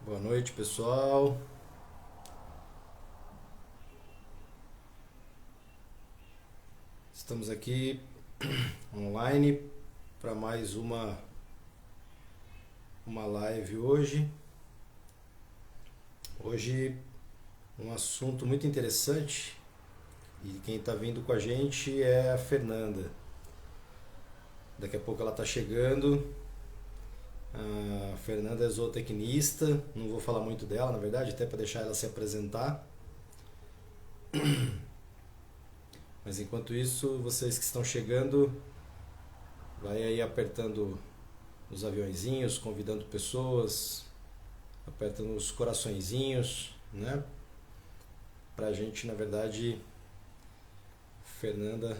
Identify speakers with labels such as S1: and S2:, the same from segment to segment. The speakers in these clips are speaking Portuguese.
S1: Boa noite, pessoal. Estamos aqui online para mais uma live hoje. Hoje um assunto muito interessante e quem está vindo com a gente é a Fernanda. Daqui a pouco ela está chegando. A Fernanda é zootecnista, não vou falar muito dela, na verdade, até para deixar ela se apresentar. Mas enquanto isso, vocês que estão chegando, vai aí apertando os aviõezinhos, convidando pessoas, aperta nos coraçõezinhos, né? Pra gente, na verdade, Fernanda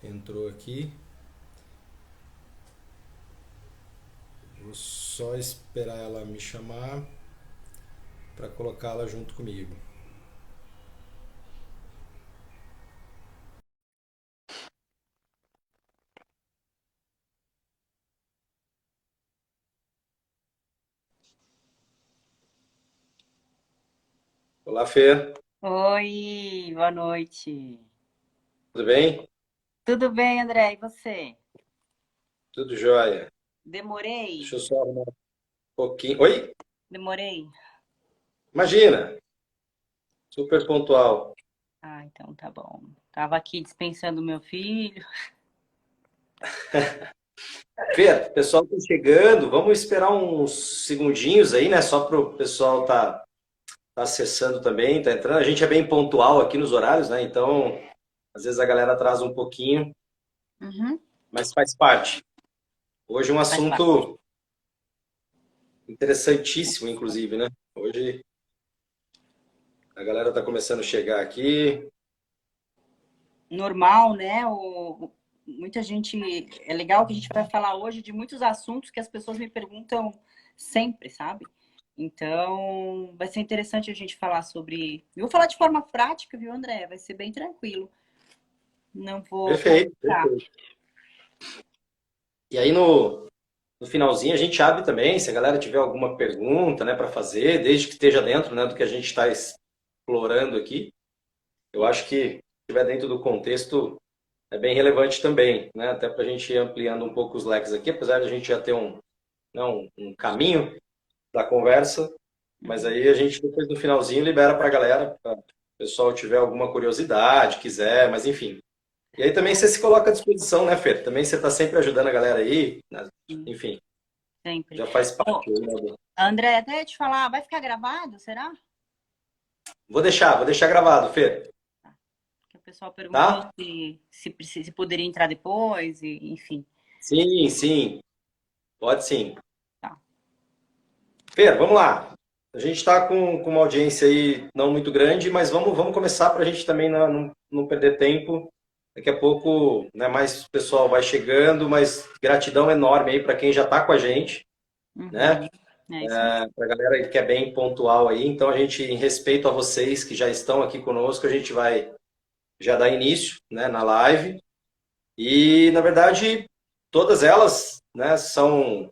S1: entrou aqui. Vou só esperar ela me chamar para colocá-la junto comigo. Olá, Fê.
S2: Oi, boa noite.
S1: Tudo bem?
S2: Tudo bem, André? E você?
S1: Tudo jóia.
S2: Demorei?
S1: Deixa eu só arrumar um pouquinho. Oi?
S2: Demorei?
S1: Imagina, super pontual.
S2: Ah, então tá bom. Tava aqui dispensando meu filho.
S1: Fê, o pessoal tá chegando. Vamos esperar uns segundinhos aí, né? Só para o pessoal tá acessando também, tá entrando. A gente é bem pontual aqui nos horários, né? Então, às vezes a galera atrasa um pouquinho,
S2: Uhum,
S1: mas faz parte. Hoje um
S2: faz parte.
S1: assunto interessantíssimo, inclusive, né? Hoje a galera tá começando a chegar aqui.
S2: Normal, né? Muita gente. É legal que a gente vai falar hoje de muitos assuntos que as pessoas me perguntam sempre, sabe? Então, vai ser interessante a gente falar sobre. Eu vou falar de forma prática, viu, André? Vai ser bem tranquilo. Não vou
S1: Perfeito,
S2: complicar.
S1: perfeito. E aí no finalzinho a gente abre também, se a galera tiver alguma pergunta, né, para fazer, desde que esteja dentro, né, do que a gente está explorando aqui. Eu acho que se estiver dentro do contexto é bem relevante também, né, até para a gente ir ampliando um pouco os leques aqui, apesar de a gente já ter um caminho da conversa, mas
S2: Uhum.
S1: aí a gente depois no finalzinho libera para a galera, para o pessoal tiver alguma curiosidade, quiser, mas enfim. E aí também você se coloca à disposição, né, Fer? Também você está sempre ajudando a galera aí, né?
S2: Sim,
S1: Enfim,
S2: sempre.
S1: já faz
S2: Ô,
S1: parte aí, né,
S2: André, até ia te falar, vai ficar gravado, será?
S1: vou deixar gravado, Fer,
S2: Tá. Que o pessoal perguntou
S1: tá?
S2: se poderia entrar depois, enfim.
S1: Sim, sim, pode sim.
S2: Tá.
S1: Fer, vamos lá. A gente está com uma audiência aí não muito grande, mas vamos começar para a gente também não perder tempo. Daqui a pouco, né, mais pessoal vai chegando, mas gratidão enorme aí para quem já está com a gente,
S2: Uhum.
S1: né?
S2: É isso mesmo.
S1: Para a galera que é bem pontual aí. Então, a gente, em respeito a vocês que já estão aqui conosco, a gente vai já dar início, né, na live. E, na verdade, todas elas, né, são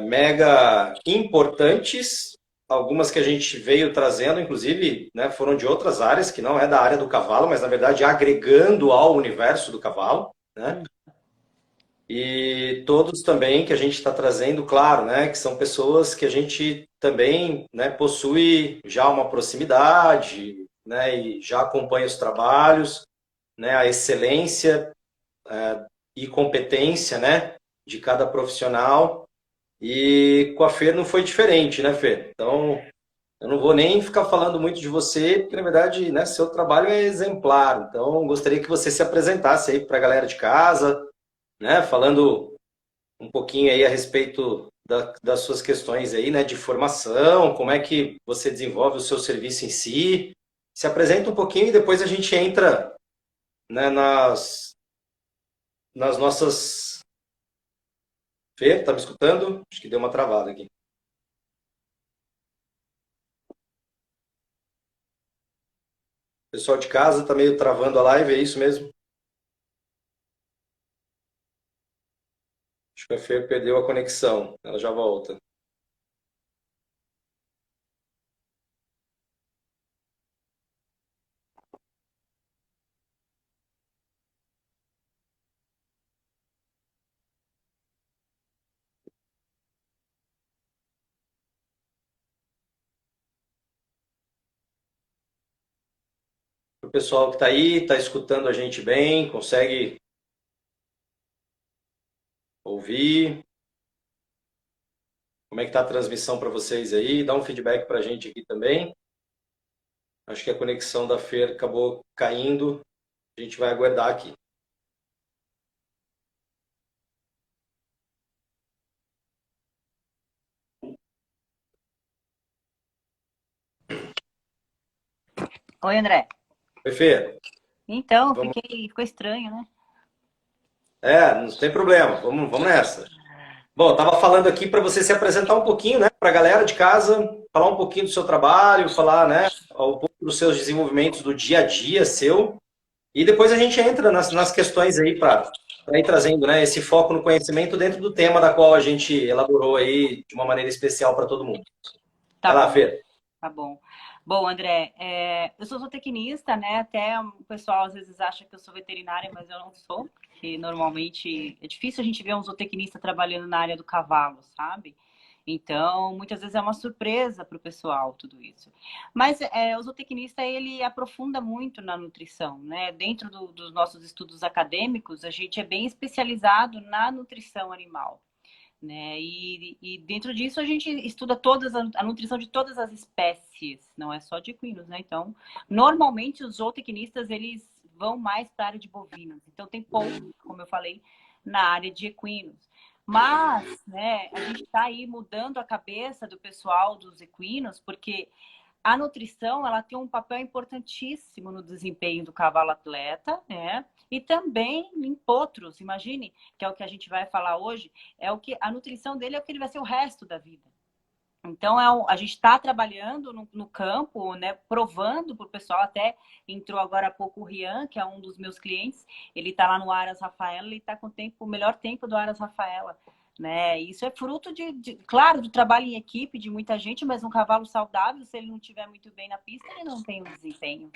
S1: mega importantes. Algumas que a gente veio trazendo, inclusive, né, foram de outras áreas, que não é da área do cavalo, mas, na verdade, agregando ao universo do cavalo, né?
S2: Hum.
S1: E todos também que a gente está trazendo, claro, né, que são pessoas que a gente também, né, possui já uma proximidade, né, e já acompanha os trabalhos, né, a excelência e competência, né, de cada profissional. E com a Fer não foi diferente, né, Fer? Então, eu não vou nem ficar falando muito de você, porque na verdade, né, seu trabalho é exemplar. Então, gostaria que você se apresentasse aí para a galera de casa, né, falando um pouquinho aí a respeito das suas questões aí, né, de formação, como é que você desenvolve o seu serviço em si. Se apresenta um pouquinho e depois a gente entra, né, nas nossas. Fê, tá me escutando? Acho que deu uma travada aqui. O pessoal de casa tá meio travando a live, é isso mesmo? Acho que a Fê perdeu a conexão. Ela já volta. pessoal que está aí, está escutando a gente bem, consegue ouvir. Como é que está a transmissão para vocês aí? Dá um feedback para a gente aqui também. Acho que a conexão da Fer acabou caindo. A gente vai aguardar aqui.
S2: Oi, André.
S1: Oi, Fer.
S2: Então,
S1: Vamos...
S2: ficou estranho, né?
S1: não tem problema. Vamos nessa. Bom, eu estava falando aqui para você se apresentar um pouquinho, né, para a galera de casa, falar um pouquinho do seu trabalho, falar, né, um pouco dos seus desenvolvimentos do dia a dia seu, e depois a gente entra nas questões aí para ir trazendo, né, esse foco no conhecimento dentro do tema da qual a gente elaborou aí de uma maneira especial para todo mundo.
S2: Tá
S1: Vai lá,
S2: bom.
S1: Fer.
S2: Tá bom. Bom, André, eu sou zootecnista, né? Até o pessoal às vezes acha que eu sou veterinária, mas eu não sou. Porque normalmente é difícil a gente ver um zootecnista trabalhando na área do cavalo, sabe? Então, muitas vezes é uma surpresa para o pessoal tudo isso. Mas o zootecnista, ele aprofunda muito na nutrição, né? Dentro dos nossos estudos acadêmicos, a gente é bem especializado na nutrição animal. Né? E dentro disso a gente estuda a nutrição de todas as espécies, não é só de equinos, né? Então, normalmente os zootecnistas eles vão mais para a área de bovinos. Então tem pouco, como eu falei, na área de equinos. Mas, né, a gente está aí mudando a cabeça do pessoal dos equinos, porque a nutrição ela tem um papel importantíssimo no desempenho do cavalo atleta, né? E também em potros, imagine, que é o que a gente vai falar hoje, a nutrição dele é o que ele vai ser o resto da vida. Então, a gente está trabalhando no campo, né, provando para o pessoal, até entrou agora há pouco o Rian, que é um dos meus clientes, ele está lá no Aras Rafaela, ele está com o melhor tempo do Aras Rafaela. Né? Isso é fruto claro, do trabalho em equipe de muita gente, mas um cavalo saudável, se ele não estiver muito bem na pista, ele não tem o desempenho.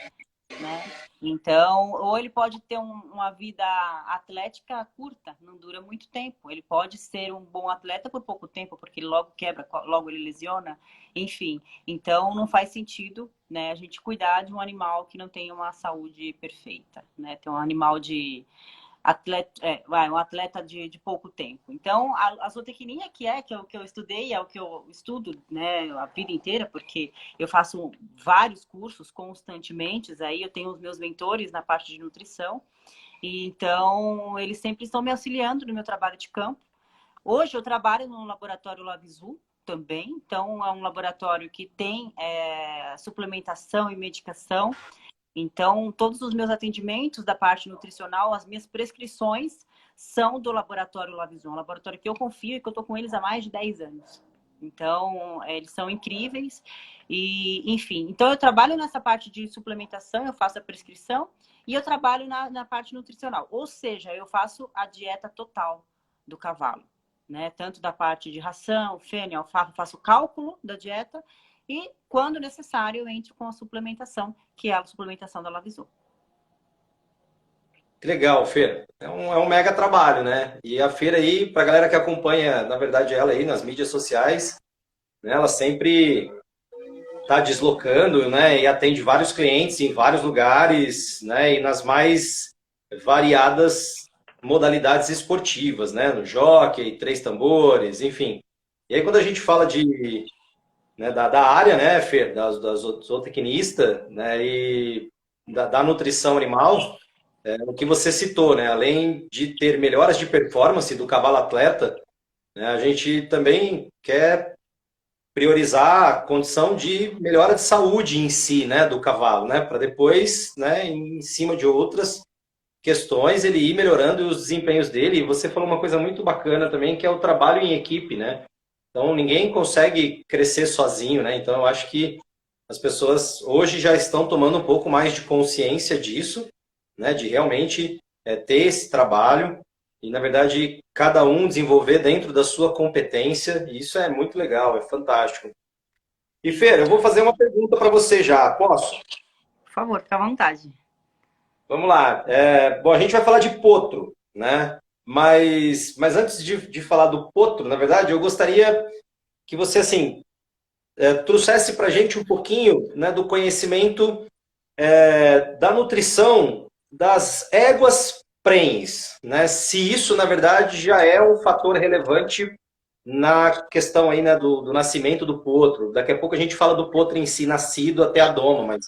S2: Né? Então, ou ele pode ter uma vida atlética curta, não dura muito tempo. Ele pode ser um bom atleta por pouco tempo, porque ele logo quebra, logo ele lesiona, enfim. Então, não faz sentido, né, a gente cuidar de um animal que não tem uma saúde perfeita, né? Tem um animal um atleta de pouco tempo. Então, a zootecnia, que é o que eu estudei, é o que eu estudo, né, a vida inteira, porque eu faço vários cursos constantemente, aí eu tenho os meus mentores na parte de nutrição, e então eles sempre estão me auxiliando no meu trabalho de campo. Hoje eu trabalho no laboratório Lavisu também, então é um laboratório que tem suplementação e medicação. Então, todos os meus atendimentos da parte nutricional, as minhas prescrições são do laboratório Lavison, um laboratório que eu confio e que eu estou com eles há mais de 10 anos. Então, eles são incríveis e, enfim. Então, eu trabalho nessa parte de suplementação, eu faço a prescrição e eu trabalho na parte nutricional. Ou seja, eu faço a dieta total do cavalo, né? Tanto da parte de ração, fênix, alfarra, faço o cálculo da dieta. E, quando necessário, eu entro com a suplementação, que é a suplementação da Lavisu.
S1: Que legal, Fer. É um mega trabalho, né? E a Fer aí, para a galera que acompanha, na verdade, ela aí nas mídias sociais, né, ela sempre está deslocando, né? E atende vários clientes em vários lugares, né? E nas mais variadas modalidades esportivas, né? No jockey, três tambores, enfim. E aí, quando a gente fala né, da área, né, Fer, da zootecnista, né, e da nutrição animal, o que você citou, né, além de ter melhoras de performance do cavalo atleta, né, a gente também quer priorizar a condição de melhora de saúde em si, né, do cavalo, né, para depois, né, em cima de outras questões, ele ir melhorando os desempenhos dele. E você falou uma coisa muito bacana também, que é o trabalho em equipe, né? Então, ninguém consegue crescer sozinho, né? Então, eu acho que as pessoas hoje já estão tomando um pouco mais de consciência disso, né? De realmente ter esse trabalho e, na verdade, cada um desenvolver dentro da sua competência. E isso é muito legal, é fantástico. E, Fer, eu vou fazer uma pergunta para você já, posso?
S2: Por favor, fica à vontade.
S1: Vamos lá. Bom, a gente vai falar de potro, né? Mas antes de falar do potro, na verdade, eu gostaria que você, assim, trouxesse para a gente um pouquinho, né, do conhecimento da nutrição das éguas prenhes, né? Se isso, na verdade, já é um fator relevante na questão aí, né, do nascimento do potro. Daqui a pouco a gente fala do potro em si, nascido até a doma, mas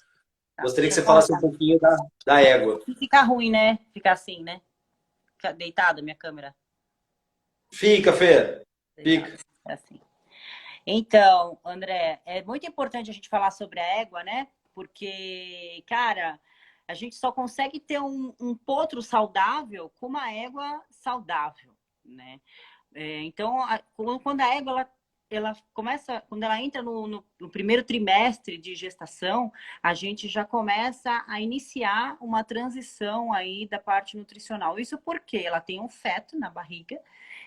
S2: Tá,
S1: gostaria que
S2: deixa eu
S1: você falasse um
S2: contar.
S1: pouquinho da égua.
S2: Fica ruim, né? Ficar assim, né? Fica deitado, minha câmera.
S1: Fica, Fê.
S2: Deitado,
S1: Fica.
S2: é assim. Então, André, é muito importante a gente falar sobre a égua, né? Porque, cara, a gente só consegue ter um potro saudável com uma égua saudável, né? Então, quando a égua ela começa, quando ela entra no primeiro trimestre de gestação, a gente já começa a iniciar uma transição aí da parte nutricional. Isso porque ela tem um feto na barriga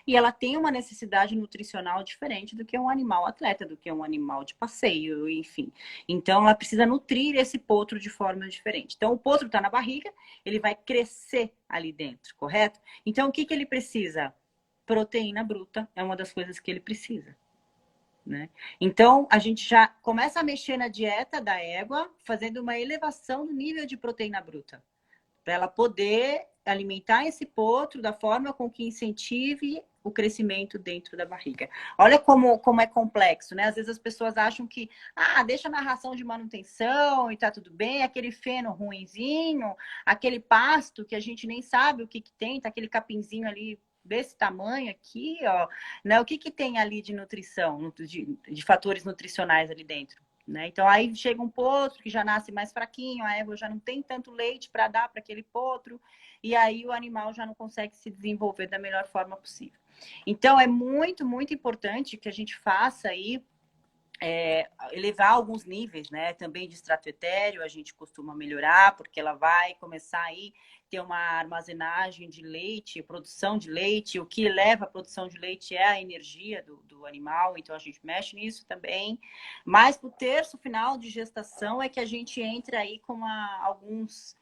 S2: e ela tem uma necessidade nutricional diferente do que um animal atleta, do que um animal de passeio, enfim. Então, ela precisa nutrir esse potro de forma diferente. Então, o potro está na barriga, ele vai crescer ali dentro, correto? Então, o que ele precisa? Proteína bruta é uma das coisas que ele precisa, né? Então, a gente já começa a mexer na dieta da égua, fazendo uma elevação do nível de proteína bruta, para ela poder alimentar esse potro da forma com que incentive o crescimento dentro da barriga. Olha como é complexo, né? Às vezes as pessoas acham que, deixa na ração de manutenção e tá tudo bem, aquele feno ruinzinho, aquele pasto que a gente nem sabe o que tem, tá aquele capinzinho ali desse tamanho aqui, ó, né? O que tem ali de nutrição, de fatores nutricionais ali dentro? Né? Então, aí chega um potro que já nasce mais fraquinho, a égua já não tem tanto leite para dar para aquele potro, e aí o animal já não consegue se desenvolver da melhor forma possível. Então, é muito, muito importante que a gente faça aí, elevar alguns níveis, né? Também de extrato etéreo, a gente costuma melhorar, porque ela vai começar aí ter uma armazenagem de leite, produção de leite. O que leva a produção de leite é a energia do animal, então a gente mexe nisso também. Mas no terço final de gestação é que a gente entra aí com alguns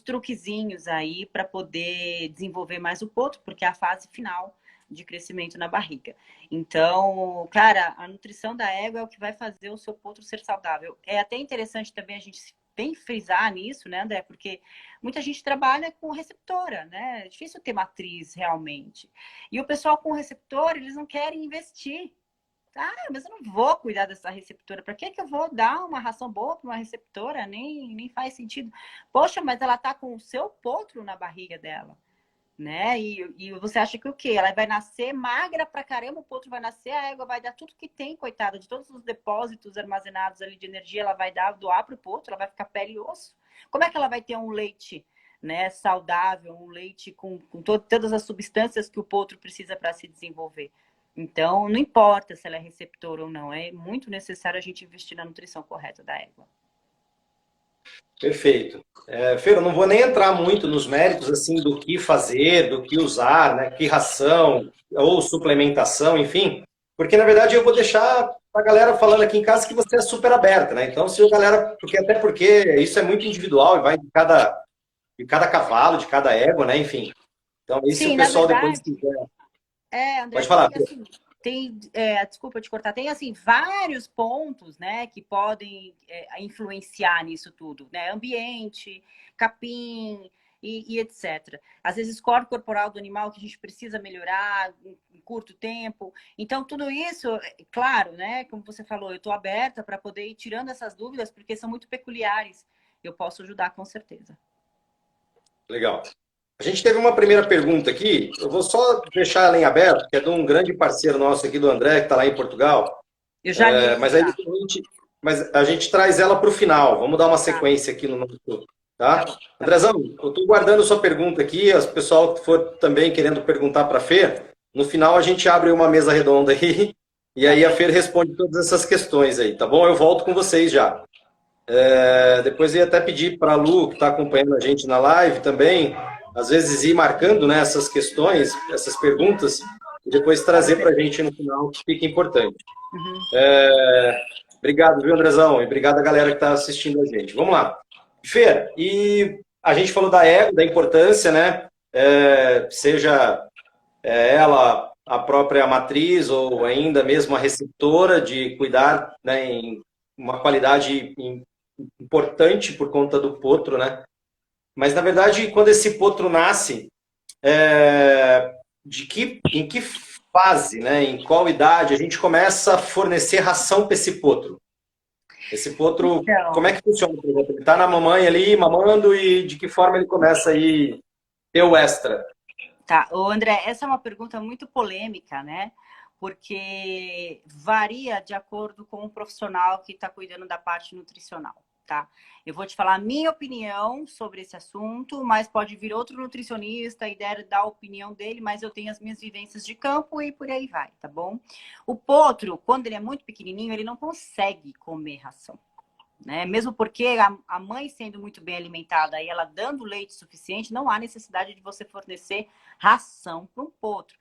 S2: truquezinhos aí para poder desenvolver mais o potro, porque é a fase final de crescimento na barriga. Então, cara, a nutrição da égua é o que vai fazer o seu potro ser saudável. É até interessante também a gente bem frisar nisso, né, André? Porque muita gente trabalha com receptora, né? É difícil ter matriz realmente. E o pessoal com receptor, eles não querem investir. Mas eu não vou cuidar dessa receptora. Para que eu vou dar uma ração boa para uma receptora? Nem faz sentido. Poxa, mas ela tá com o seu potro na barriga dela, né? E você acha que o quê? Ela vai nascer magra pra caramba, o potro vai nascer, a égua vai dar tudo que tem, coitada, de todos os depósitos armazenados ali de energia, ela vai doar pro potro, ela vai ficar pele e osso. Como é que ela vai ter um leite, né, saudável, um leite com todas as substâncias que o potro precisa para se desenvolver? Então, não importa se ela é receptora ou não, é muito necessário a gente investir na nutrição correta da égua.
S1: Perfeito. Fer, eu não vou nem entrar muito nos méritos assim do que fazer, do que usar, né? Que ração ou suplementação, enfim, porque na verdade eu vou deixar a galera falando aqui em casa que você é super aberta, né? Então, se a galera, até porque isso é muito individual e vai de cada cavalo, de cada égua, né? Enfim. Então, aí se o
S2: Sim, na
S1: pessoal depois
S2: verdade,
S1: quiser,
S2: André,
S1: pode falar.
S2: tem assim, desculpa te cortar, tem assim vários pontos, né, que podem influenciar nisso tudo, né? Ambiente, capim e etc. Às vezes score corporal do animal que a gente precisa melhorar em curto tempo. Então tudo isso, claro, né? Como você falou, eu estou aberta para poder ir tirando essas dúvidas porque são muito peculiares. Eu posso ajudar com certeza.
S1: Legal. A gente teve uma primeira pergunta aqui, eu vou só deixar ela em aberto, que é de um grande parceiro nosso aqui, do André, que está lá em Portugal.
S2: Eu já li aqui,
S1: Mas aí
S2: tá?
S1: a gente traz ela para o final. Vamos dar uma
S2: Tá,
S1: sequência aqui no nosso.
S2: tá
S1: Tá?
S2: bom, tá bom.
S1: Andrezão, eu estou guardando sua pergunta aqui. As pessoal que for também querendo perguntar para a Fer, no final a gente abre uma mesa redonda aí. E
S2: Tá
S1: aí a
S2: bem.
S1: Fer responde todas essas questões aí, tá bom? Eu volto com vocês já. Depois eu ia até pedir para a Lu, que está acompanhando a gente na live também, às vezes ir marcando, né, essas questões, essas perguntas, e depois
S2: Pode
S1: trazer para
S2: ser.
S1: a gente no final, que fica importante.
S2: Uhum.
S1: Obrigado, viu, Andrezão? E obrigado a galera que está assistindo a gente. Vamos lá. Fer, e a gente falou da ego, da importância, né? Seja ela a própria matriz ou ainda mesmo a receptora, de cuidar, né, em uma qualidade importante por conta do potro, né? Mas, na verdade, quando esse potro nasce, em que fase, né? Em qual idade a gente começa a fornecer ração para esse potro? Esse potro, como é
S2: Então,
S1: que funciona? Por exemplo? Ele está na mamãe ali, mamando, e de que forma ele começa aí ter o extra?
S2: tá. Ô, André, essa é uma pergunta muito polêmica, né? Porque varia de acordo com o profissional que está cuidando da parte nutricional, tá? Eu vou te falar a minha opinião sobre esse assunto, mas pode vir outro nutricionista e dar a opinião dele, mas eu tenho as minhas vivências de campo e por aí vai, tá bom? O potro, quando ele é muito pequenininho, ele não consegue comer ração. Né? Mesmo porque a mãe sendo muito bem alimentada e ela dando leite suficiente, não há necessidade de você fornecer ração para um potro.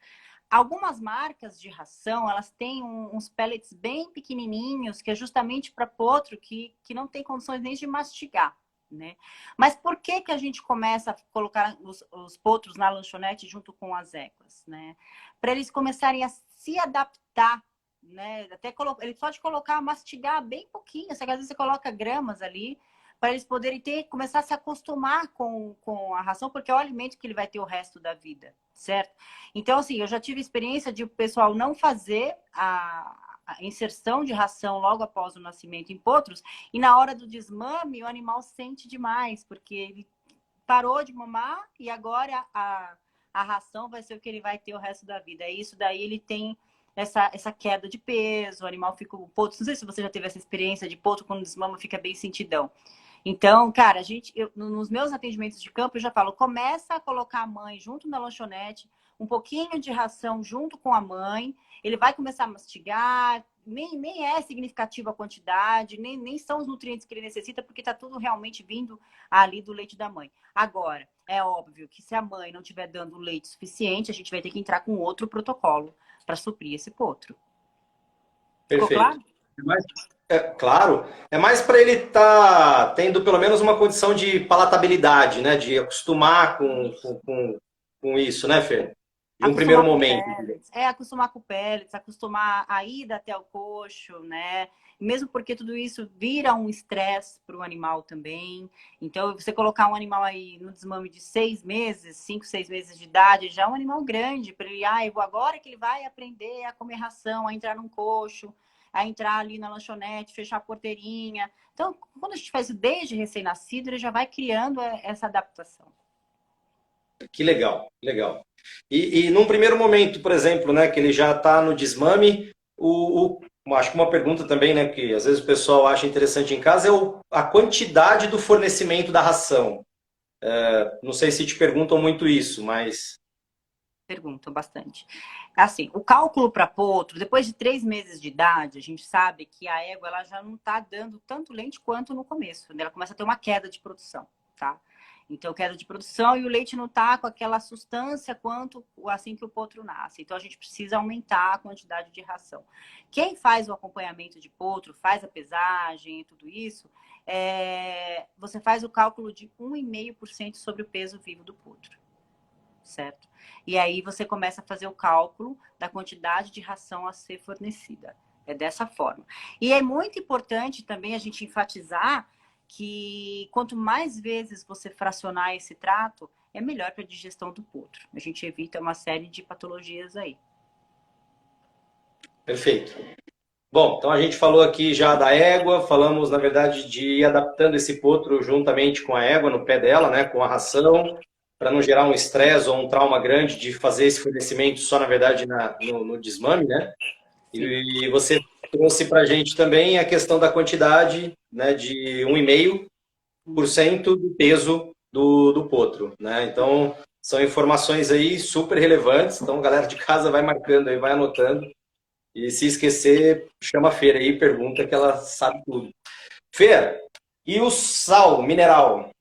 S2: Algumas marcas de ração, elas têm uns pellets bem pequenininhos, que é justamente para potro que não tem condições nem de mastigar, né? Mas por que que a gente começa a colocar os potros na lanchonete junto com as éguas, né? Para eles começarem a se adaptar, né? Até ele pode colocar, mastigar bem pouquinho, às vezes você coloca gramas ali, para eles poderem começar a se acostumar com a ração, porque é o alimento que ele vai ter o resto da vida, certo? Então, assim, eu já tive experiência de o pessoal não fazer a inserção de ração logo após o nascimento em potros, e na hora do desmame, o animal sente demais, porque ele parou de mamar e agora a ração vai ser o que ele vai ter o resto da vida. E isso daí ele tem essa queda de peso, o animal fica. O potro, não sei se você já teve essa experiência de potro, quando desmama, fica bem sentidão. Então, cara, nos meus atendimentos de campo, eu já falo, começa a colocar a mãe junto na lanchonete, um pouquinho de ração junto com a mãe, ele vai começar a mastigar, nem é significativa a quantidade, nem são os nutrientes que ele necessita, porque está tudo realmente vindo ali do leite da mãe. Agora, é óbvio que se a mãe não estiver dando leite suficiente, a gente vai ter que entrar com outro protocolo para suprir esse potro. Ficou
S1: Perfeito.
S2: claro?
S1: Claro, é mais para ele estar tendo pelo menos uma condição de palatabilidade, né? De acostumar com isso, né, Fer? De um primeiro
S2: Acostumar com
S1: momento.
S2: pellets, acostumar com pellets, acostumar a ida até o coxo, né? Mesmo porque tudo isso vira um estresse para o animal também. Então, você colocar um animal aí no desmame de 6 meses, 5, 6 meses de idade, já é um animal grande para ele. Eu vou agora que ele vai aprender a comer ração, a entrar num coxo, a entrar ali na lanchonete, fechar a porteirinha. Então, quando a gente faz isso desde recém-nascido, ele já vai criando essa adaptação.
S1: Que legal, legal. E num primeiro momento, por exemplo, né, que ele já está no desmame, acho que uma pergunta também, né, que às vezes o pessoal acha interessante em casa, é a quantidade do fornecimento da ração. Não sei se te perguntam muito isso, mas...
S2: Perguntam bastante. Assim, o cálculo para potro, depois de 3 meses de idade, a gente sabe que a égua ela já não está dando tanto leite quanto no começo. Né? Ela começa a ter uma queda de produção, tá? Então, queda de produção e o leite não está com aquela sustância quanto assim que o potro nasce. Então, a gente precisa aumentar a quantidade de ração. Quem faz o acompanhamento de potro, faz a pesagem e tudo isso, você faz o cálculo de 1,5% sobre o peso vivo do potro, certo? E aí você começa a fazer o cálculo da quantidade de ração a ser fornecida. É dessa forma. E é muito importante também a gente enfatizar que quanto mais vezes você fracionar esse trato, é melhor para a digestão do potro. A gente evita uma série de patologias aí.
S1: Perfeito. Bom, então a gente falou aqui já da égua, falamos, na verdade, de ir adaptando esse potro juntamente com a égua no pé dela, né, com a ração, para não gerar um estresse ou um trauma grande de fazer esse fornecimento só, na verdade, no desmame, né?
S2: Sim.
S1: E você trouxe para a gente também a questão da quantidade, né, de 1,5% do peso do potro, né? Então, são informações aí super relevantes, então a galera de casa vai marcando aí, vai anotando, e se esquecer, chama a Fer aí e pergunta que ela sabe tudo. Fer, e o sal mineral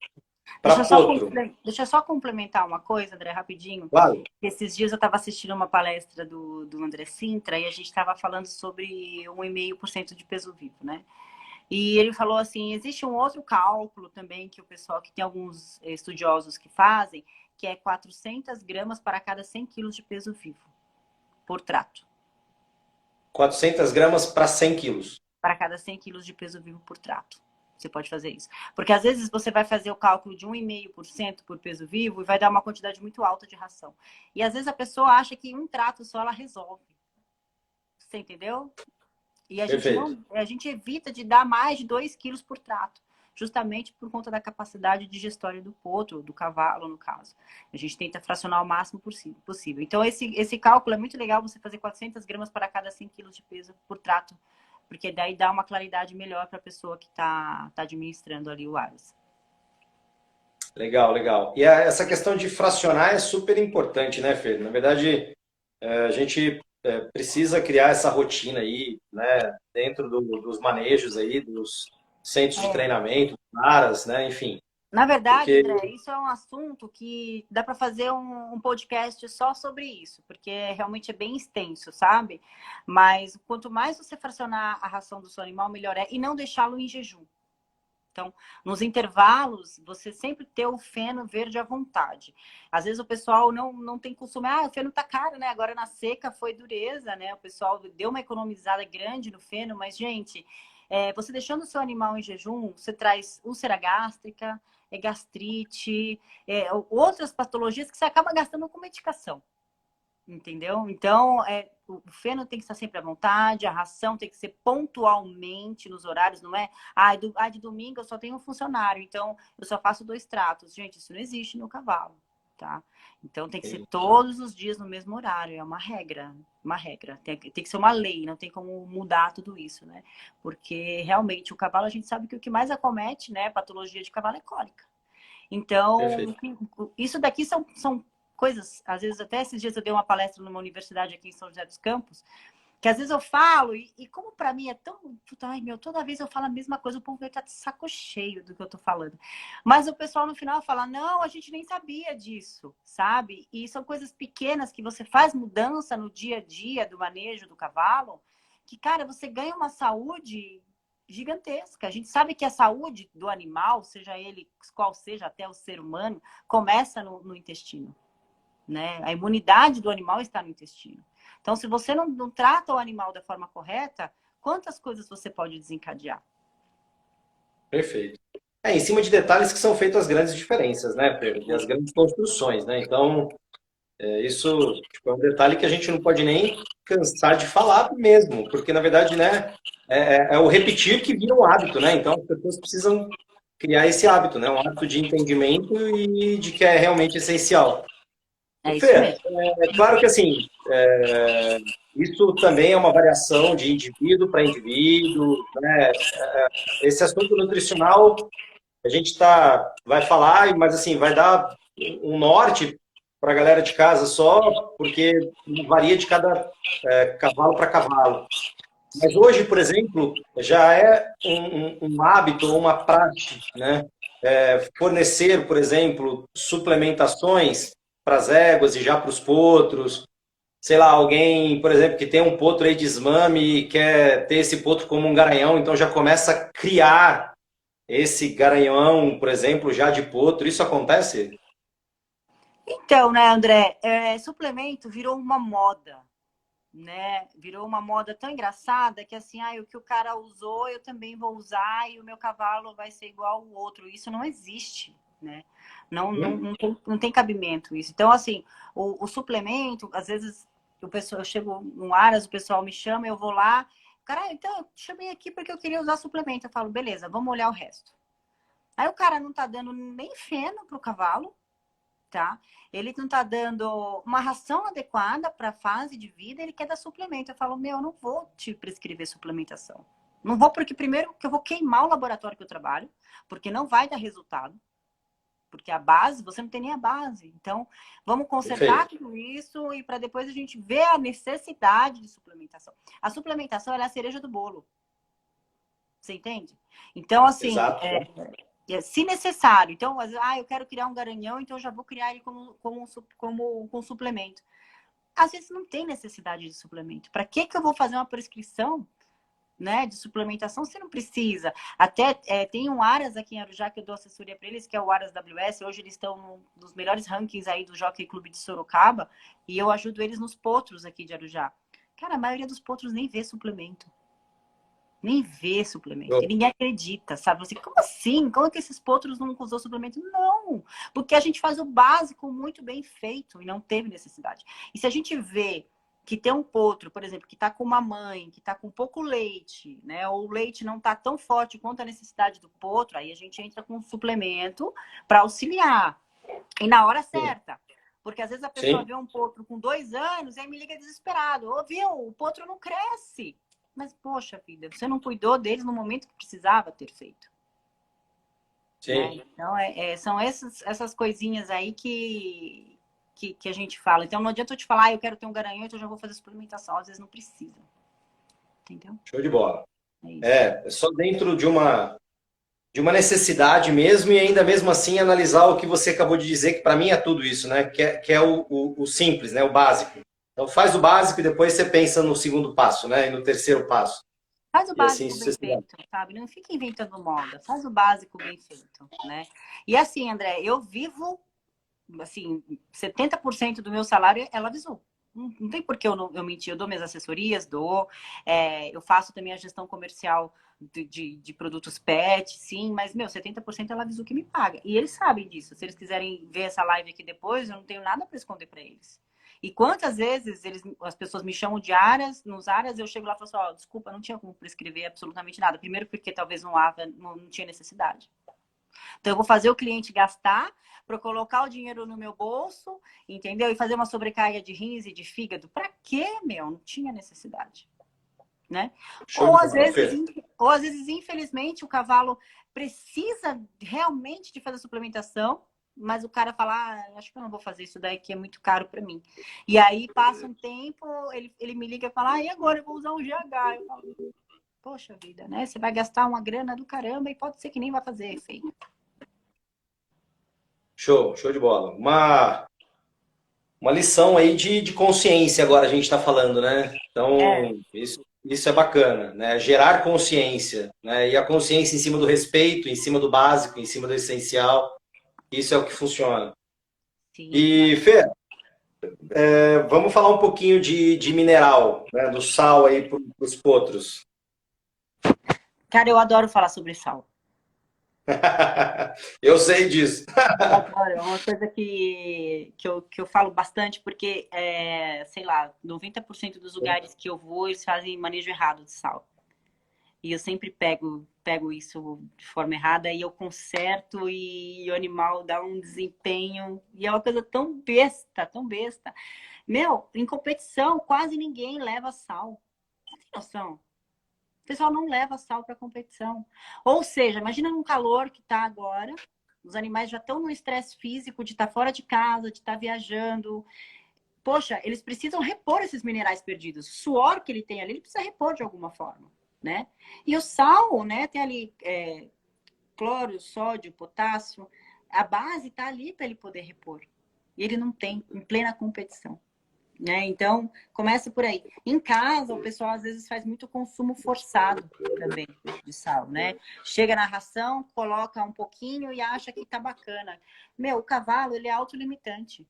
S1: para potro?
S2: Deixa eu só complementar uma coisa, André, rapidinho.
S1: Claro.
S2: Esses dias eu estava assistindo uma palestra do André Sintra e a gente estava falando sobre 1,5% de peso vivo, né? E ele falou assim, existe um outro cálculo também que o pessoal, que tem alguns estudiosos que fazem, que é 400 gramas para cada 100 quilos de peso vivo por trato.
S1: 400 gramas para 100 quilos.
S2: Para cada 100 quilos de peso vivo por trato, Você pode fazer isso. Porque às vezes você vai fazer o cálculo de 1,5% por peso vivo e vai dar uma quantidade muito alta de ração. E às vezes a pessoa acha que um trato só ela resolve. Você entendeu? E
S1: Perfeito.
S2: a gente evita de dar mais de 2 quilos por trato, justamente por conta da capacidade digestória do potro, do cavalo, no caso. A gente tenta fracionar o máximo possível. Então, esse cálculo é muito legal, você fazer 400 gramas para cada 100 quilos de peso por trato, porque daí dá uma claridade melhor para a pessoa que está administrando ali o ARAS.
S1: Legal, legal. E essa questão de fracionar é super importante, né, Fer? Na verdade, a gente precisa criar essa rotina aí, né, dentro dos manejos aí, dos centros de
S2: É.
S1: treinamento, áreas, né, enfim.
S2: Na verdade,
S1: Porque,
S2: André, isso é um assunto que dá para fazer um podcast só sobre isso, porque realmente é bem extenso, sabe? Mas quanto mais você fracionar a ração do seu animal, melhor é. E não deixá-lo em jejum. Então, nos intervalos, você sempre ter o feno verde à vontade. Às vezes o pessoal não tem costume, o feno tá caro, né? Agora na seca foi dureza, né? O pessoal deu uma economizada grande no feno, mas, gente, você deixando o seu animal em jejum, você traz úlcera gástrica, gastrite, outras patologias que você acaba gastando com medicação. Entendeu? Então, o feno tem que estar sempre à vontade, a ração tem que ser pontualmente nos horários, não é? De domingo eu só tenho um funcionário, então eu só faço 2 tratos. Gente, isso não existe no cavalo, tá? Então tem que ser todos os dias no mesmo horário, é uma regra, uma regra. Tem que ser uma lei, não tem como mudar tudo isso, né? Porque realmente o cavalo, a gente sabe que o que mais acomete, né, patologia de cavalo é cólica. Então,
S1: perfeito.
S2: isso daqui são coisas, às vezes até esses dias eu dei uma palestra numa universidade aqui em São José dos Campos, que às vezes eu falo, e como para mim é tão, ai meu, toda vez eu falo a mesma coisa, o povo vai estar de saco cheio do que eu tô falando. Mas o pessoal no final fala, não, a gente nem sabia disso, sabe? E são coisas pequenas que você faz mudança no dia a dia do manejo do cavalo, que, cara, você ganha uma saúde gigantesca. A gente sabe que a saúde do animal, seja ele qual seja, até o ser humano, começa no intestino. Né? A imunidade do animal está no intestino. Então, se você não trata o animal da forma correta, quantas coisas você pode desencadear?
S1: Perfeito. Em cima de detalhes que são feitas as grandes diferenças, né, Pedro? E as grandes construções, né? Então, isso tipo, é um detalhe que a gente não pode nem cansar de falar mesmo, porque, na verdade, né, é o repetir que vira um hábito, né? Então, as pessoas precisam criar esse hábito, né? Um hábito de entendimento e de que é realmente essencial. O
S2: É isso
S1: Fer,
S2: mesmo.
S1: é claro que, assim, isso também é uma variação de indivíduo para indivíduo, né? Esse assunto nutricional a gente vai falar, mas assim, vai dar um norte para a galera de casa só, porque varia de cada cavalo para cavalo. Mas hoje, por exemplo, já é um hábito, uma prática, né? Fornecer, por exemplo, suplementações para as éguas e já para os potros. Sei lá, alguém, por exemplo, que tem um potro aí de desmame e quer ter esse potro como um garanhão, então já começa a criar esse garanhão, por exemplo, já de potro. Isso acontece?
S2: Então, né, André, suplemento virou uma moda, né? Virou uma moda tão engraçada que assim, o que o cara usou, eu também vou usar e o meu cavalo vai ser igual ao outro. Isso não existe, né? Não tem cabimento isso. Então, assim, o suplemento, às vezes eu chego no Aras, o pessoal me chama, eu vou lá, cara, então eu te chamei aqui porque eu queria usar suplemento. Eu falo, beleza, vamos olhar o resto. Aí o cara não tá dando nem feno pro cavalo, tá? Ele não tá dando uma ração adequada para a fase de vida, ele quer dar suplemento. Eu falo, meu, eu não vou te prescrever suplementação. Não vou, porque primeiro que eu vou queimar o laboratório que eu trabalho, porque não vai dar resultado. Porque a base, você não tem nem a base. Então, vamos consertar
S1: Perfeito.
S2: tudo isso e para depois a gente ver a necessidade de suplementação. A suplementação é a cereja do bolo. Você entende? Então, assim,
S1: Exato.
S2: se necessário. Então, eu quero criar um garanhão, então eu já vou criar ele com suplemento. Às vezes não tem necessidade de suplemento. Para que eu vou fazer uma prescrição, né, de suplementação se não precisa? Até tem um Aras aqui em Arujá que eu dou assessoria para eles, que é o Aras WS. Hoje eles estão nos melhores rankings aí do Jockey Clube de Sorocaba e eu ajudo eles nos potros aqui de Arujá. Cara, a maioria dos potros nem vê suplemento. Nem vê suplemento. E ninguém acredita, sabe? Você, como assim? Como é que esses potros não usou suplemento? Não! Porque a gente faz o básico muito bem feito e não teve necessidade. E se a gente vê que tem um potro, por exemplo, que está com uma mãe, que está com pouco leite, né? Ou o leite não está tão forte quanto a necessidade do potro, aí a gente entra com um suplemento para auxiliar. E na hora certa. Porque às vezes a pessoa
S1: Sim.
S2: vê um potro com 2 anos e aí me liga desesperado. Ô, viu? O potro não cresce. Mas, poxa vida, você não cuidou deles no momento que precisava ter feito. Né?
S1: Sim.
S2: Então, são essas coisinhas aí que a gente fala. Então, não adianta eu te falar, eu quero ter um garanhão, então eu já vou fazer suplementação. Às vezes não precisa. Entendeu?
S1: Show de bola.
S2: É isso.
S1: É só dentro de uma necessidade mesmo e ainda mesmo assim analisar o que você acabou de dizer, que para mim é tudo isso, né? Que é o simples, né? O básico. Então faz o básico e depois você pensa no segundo passo, né? E no terceiro passo.
S2: Faz o
S1: E assim
S2: básico bem
S1: sucessivamente.
S2: feito, sabe? Não fica inventando moda. Faz o básico bem feito, né? E assim, André, eu vivo, assim, 70% do meu salário ela avisou. Não tem por que eu mentir. Eu dou minhas assessorias, eu faço também a gestão comercial de produtos pet, sim, mas, 70% ela avisou que me paga. E eles sabem disso. Se eles quiserem ver essa live aqui depois, eu não tenho nada para esconder para eles. E quantas vezes as pessoas me chamam de áreas, nos áreas, eu chego lá e falo assim, ó, desculpa, não tinha como prescrever absolutamente nada. Primeiro porque talvez não tinha necessidade. Então, eu vou fazer o cliente gastar para colocar o dinheiro no meu bolso, entendeu? E fazer uma sobrecarga de rins e de fígado. Para quê, meu? Não tinha necessidade, né?
S1: Show de bola, Fê.
S2: Ou às vezes, infelizmente, o cavalo precisa realmente de fazer suplementação, mas o cara fala, acho que eu não vou fazer isso daí, que é muito caro para mim. E aí, passa um tempo, ele me liga e fala, e agora eu vou usar um GH? Eu falo, poxa vida, né? Você vai gastar uma grana do caramba e pode ser que nem vai fazer efeito.
S1: Show de bola. Uma lição aí de consciência agora a gente está falando, né?
S2: É,
S1: Então, isso é bacana, né? Gerar consciência, né? E a consciência em cima do respeito, em cima do básico, em cima do essencial, isso é o que funciona.
S2: sim.
S1: E, Fê, vamos falar um pouquinho de mineral, né? Do sal aí para os potros.
S2: Cara, eu adoro falar sobre sal.
S1: Eu sei disso.
S2: Eu adoro. É uma coisa que eu falo bastante, porque, sei lá, 90% dos lugares que eu vou, eles fazem manejo errado de sal. E eu sempre pego isso de forma errada e eu conserto e o animal dá um desempenho. E é uma coisa tão besta, tão besta. Meu, em competição, quase ninguém leva sal. Você tem noção? O pessoal não leva sal para competição. Ou seja, imagina num calor que está agora, os animais já estão no estresse físico de estar fora de casa, de estar viajando. Poxa, eles precisam repor esses minerais perdidos. O suor que ele tem ali, ele precisa repor de alguma forma, né? E o sal, né, tem ali cloro, sódio, potássio. A base está ali para ele poder repor. E ele não tem, em plena competição. Né? Então, começa por aí. Em casa, o pessoal às vezes faz muito consumo forçado também de sal, né? Chega na ração, coloca um pouquinho e acha que tá bacana. Meu, o cavalo, ele é autolimitante.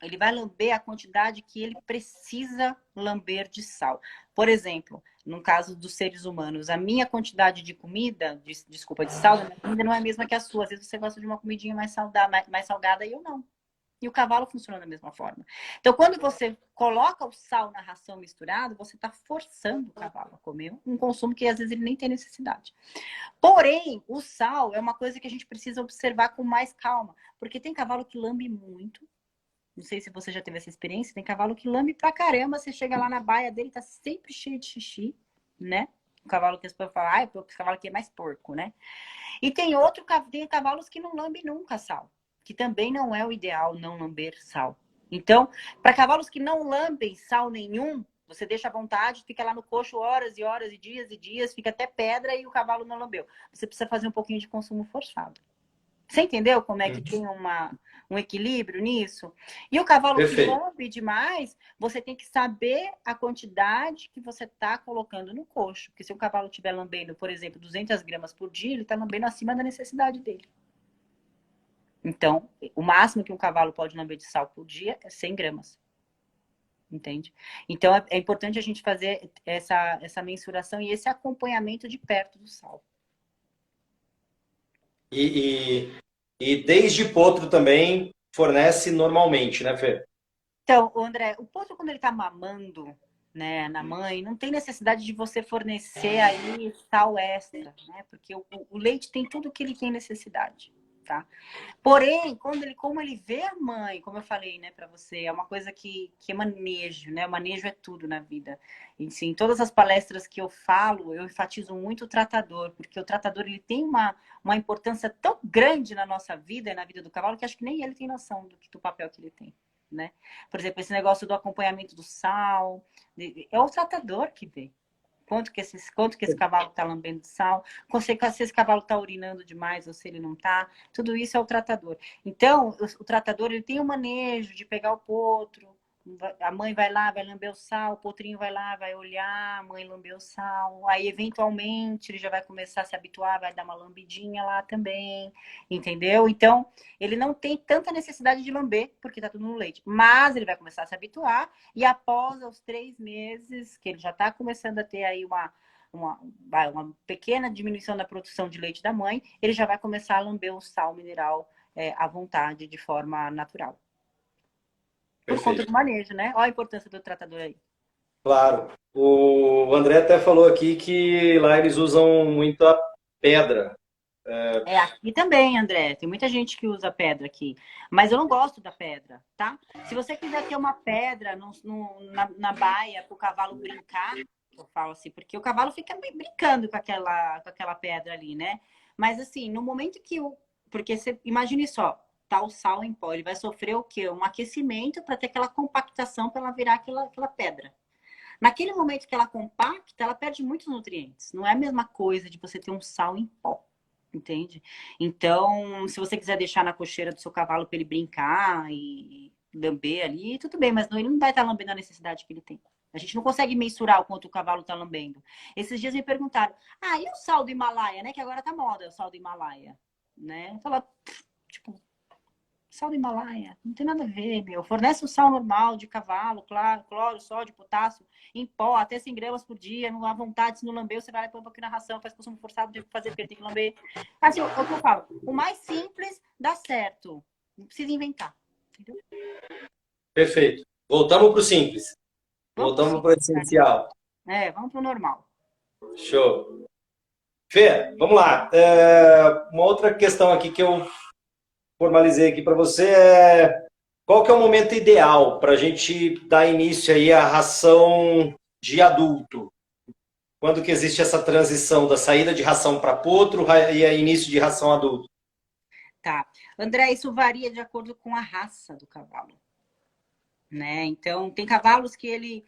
S2: Ele vai lamber a quantidade que ele precisa lamber de sal. Por exemplo, no caso dos seres humanos, a minha quantidade de comida, desculpa, de sal, a minha comida não é a mesma que a sua. Às vezes você gosta de uma comidinha mais salgada e eu não. E o cavalo funciona da mesma forma. Então, quando você coloca o sal na ração misturado, você está forçando o cavalo a comer um consumo que às vezes ele nem tem necessidade. Porém, o sal é uma coisa que a gente precisa observar com mais calma, porque tem cavalo que lambe muito. Não sei se você já teve essa experiência, tem cavalo que lambe pra caramba, você chega lá na baia dele, tá sempre cheio de xixi, né? O cavalo que as pessoas falam, esse cavalo aqui é mais porco, né? E tem cavalos que não lambem nunca sal, que também não é o ideal não lamber sal. Então, para cavalos que não lambem sal nenhum, você deixa à vontade, fica lá no coxo horas e horas e dias, fica até pedra e o cavalo não lambeu. Você precisa fazer um pouquinho de consumo forçado. Você entendeu como é que tem um equilíbrio nisso? E o cavalo que
S1: Perfeito.
S2: lambe demais, você tem que saber a quantidade que você está colocando no coxo. Porque se o cavalo estiver lambendo, por exemplo, 200 gramas por dia, ele está lambendo acima da necessidade dele. Então, o máximo que um cavalo pode lamber de sal por dia é 100 gramas. entende? Então, é importante a gente fazer essa mensuração e esse acompanhamento de perto do sal.
S1: E, e desde potro também fornece normalmente, né, Fê?
S2: Então, André, o potro, quando ele está mamando, né, na mãe, não tem necessidade de você fornecer aí sal extra, né? Porque o leite tem tudo que ele tem necessidade, tá? Porém, como ele vê a mãe, como eu falei, né, para você, é uma coisa que é manejo, né? O manejo é tudo na vida. E sim, em todas as palestras que eu falo, eu enfatizo muito o tratador, porque o tratador ele tem uma importância tão grande na nossa vida e na vida do cavalo que acho que nem ele tem noção do papel que ele tem. Né? Por exemplo, esse negócio do acompanhamento do sal, é o tratador que vê. Quanto que esse cavalo está lambendo de sal, se esse cavalo está urinando demais ou se ele não está, tudo isso é o tratador. Então, o tratador ele tem o manejo de pegar o potro, a mãe vai lá, vai lamber o sal, o potrinho vai lá, vai olhar, a mãe lambeu o sal, aí eventualmente ele já vai começar a se habituar, vai dar uma lambidinha lá também, entendeu? Então, ele não tem tanta necessidade de lamber, porque está tudo no leite, mas ele vai começar a se habituar e após os 3 meses, que ele já está começando a ter aí uma pequena diminuição da produção de leite da mãe, ele já vai começar a lamber o sal mineral à vontade, de forma natural. Por conta do
S1: Perfeito.
S2: manejo, né? Olha a importância do tratador aí.
S1: Claro. O André até falou aqui que lá eles usam muito a pedra.
S2: É, aqui também, André. Tem muita gente que usa pedra aqui. Mas eu não gosto da pedra, tá? Se você quiser ter uma pedra na baia para o cavalo brincar, eu falo assim, porque o cavalo fica brincando com aquela pedra ali, né? Mas assim, no momento que o. Porque você imagine só, tá o sal em pó, ele vai sofrer o quê? Um aquecimento para ter aquela compactação para ela virar aquela pedra. Naquele momento que ela compacta, ela perde muitos nutrientes. Não é a mesma coisa de você ter um sal em pó. Entende? Então, se você quiser deixar na cocheira do seu cavalo para ele brincar e lamber ali, tudo bem, mas ele não vai estar lambendo a necessidade que ele tem. A gente não consegue mensurar o quanto o cavalo está lambendo. Esses dias me perguntaram: ah, e o sal do Himalaia, né? Que agora tá moda o sal do Himalaia, né? Fala, tipo, sal do Himalaia, não tem nada a ver, meu. Fornece o sal normal de cavalo, claro, cloro, sódio, potássio, em pó, até 100 gramas por dia, não há vontade, se não lamber, você vai lá e põe um pouquinho na ração, faz consumo forçado de fazer, porque ele tem que lamber. Assim, o que eu falo, o mais simples dá certo. Não precisa inventar, entendeu?
S1: Perfeito. Voltamos para o simples.
S2: Vamos pro
S1: Voltamos para o
S2: simples, né?
S1: essencial.
S2: Vamos pro normal.
S1: Show. Fê, vamos lá. Uma outra questão aqui que eu formalizei aqui para você é qual que é o momento ideal para a gente dar início aí à ração de adulto? Quando que existe essa transição da saída de ração para potro e a início de ração adulto?
S2: Tá. André, isso varia de acordo com a raça do cavalo. Né? Então, tem cavalos que ele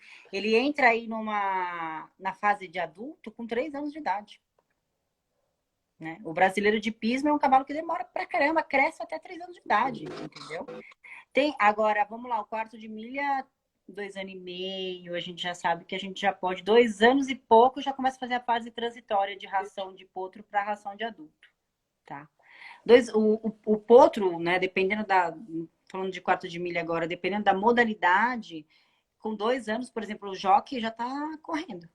S2: entra aí na fase de adulto com 3 anos de idade. Né? O brasileiro de pismo é um cavalo que demora pra caramba, cresce até 3 anos de idade, entendeu? Agora, vamos lá, o quarto de milha, 2 anos e meio, a gente já sabe que a gente já pode, 2 anos e pouco, já começa a fazer a fase transitória de ração de potro para ração de adulto, tá? O potro, né, dependendo falando de quarto de milha agora, dependendo da modalidade, com 2 anos, por exemplo, o jockey já tá correndo.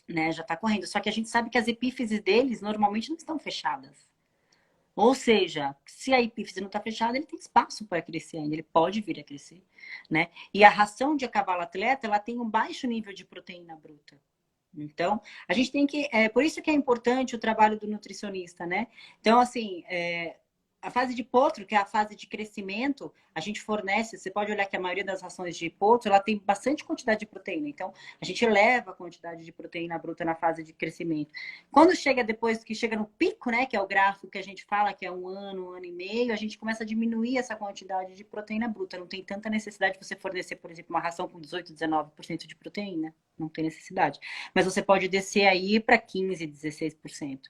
S2: Né, já está correndo. Só que a gente sabe que as epífises deles normalmente não estão fechadas. Ou seja, se a epífise não está fechada, ele tem espaço para crescer ainda, ele pode vir a crescer, né? E a ração de cavalo atleta, ela tem um baixo nível de proteína bruta. Então, a gente tem que. Por isso que é importante o trabalho do nutricionista, né? Então, assim, a fase de potro, que é a fase de crescimento, a gente fornece. Você pode olhar que a maioria das rações de potro, ela tem bastante quantidade de proteína. Então, a gente eleva a quantidade de proteína bruta na fase de crescimento. Quando chega depois que chega no pico, né? Que é o gráfico que a gente fala, que é 1 ano e meio, a gente começa a diminuir essa quantidade de proteína bruta. Não tem tanta necessidade de você fornecer, por exemplo, uma ração com 18, 19% de proteína. Não tem necessidade. Mas você pode descer aí para 15, 16%.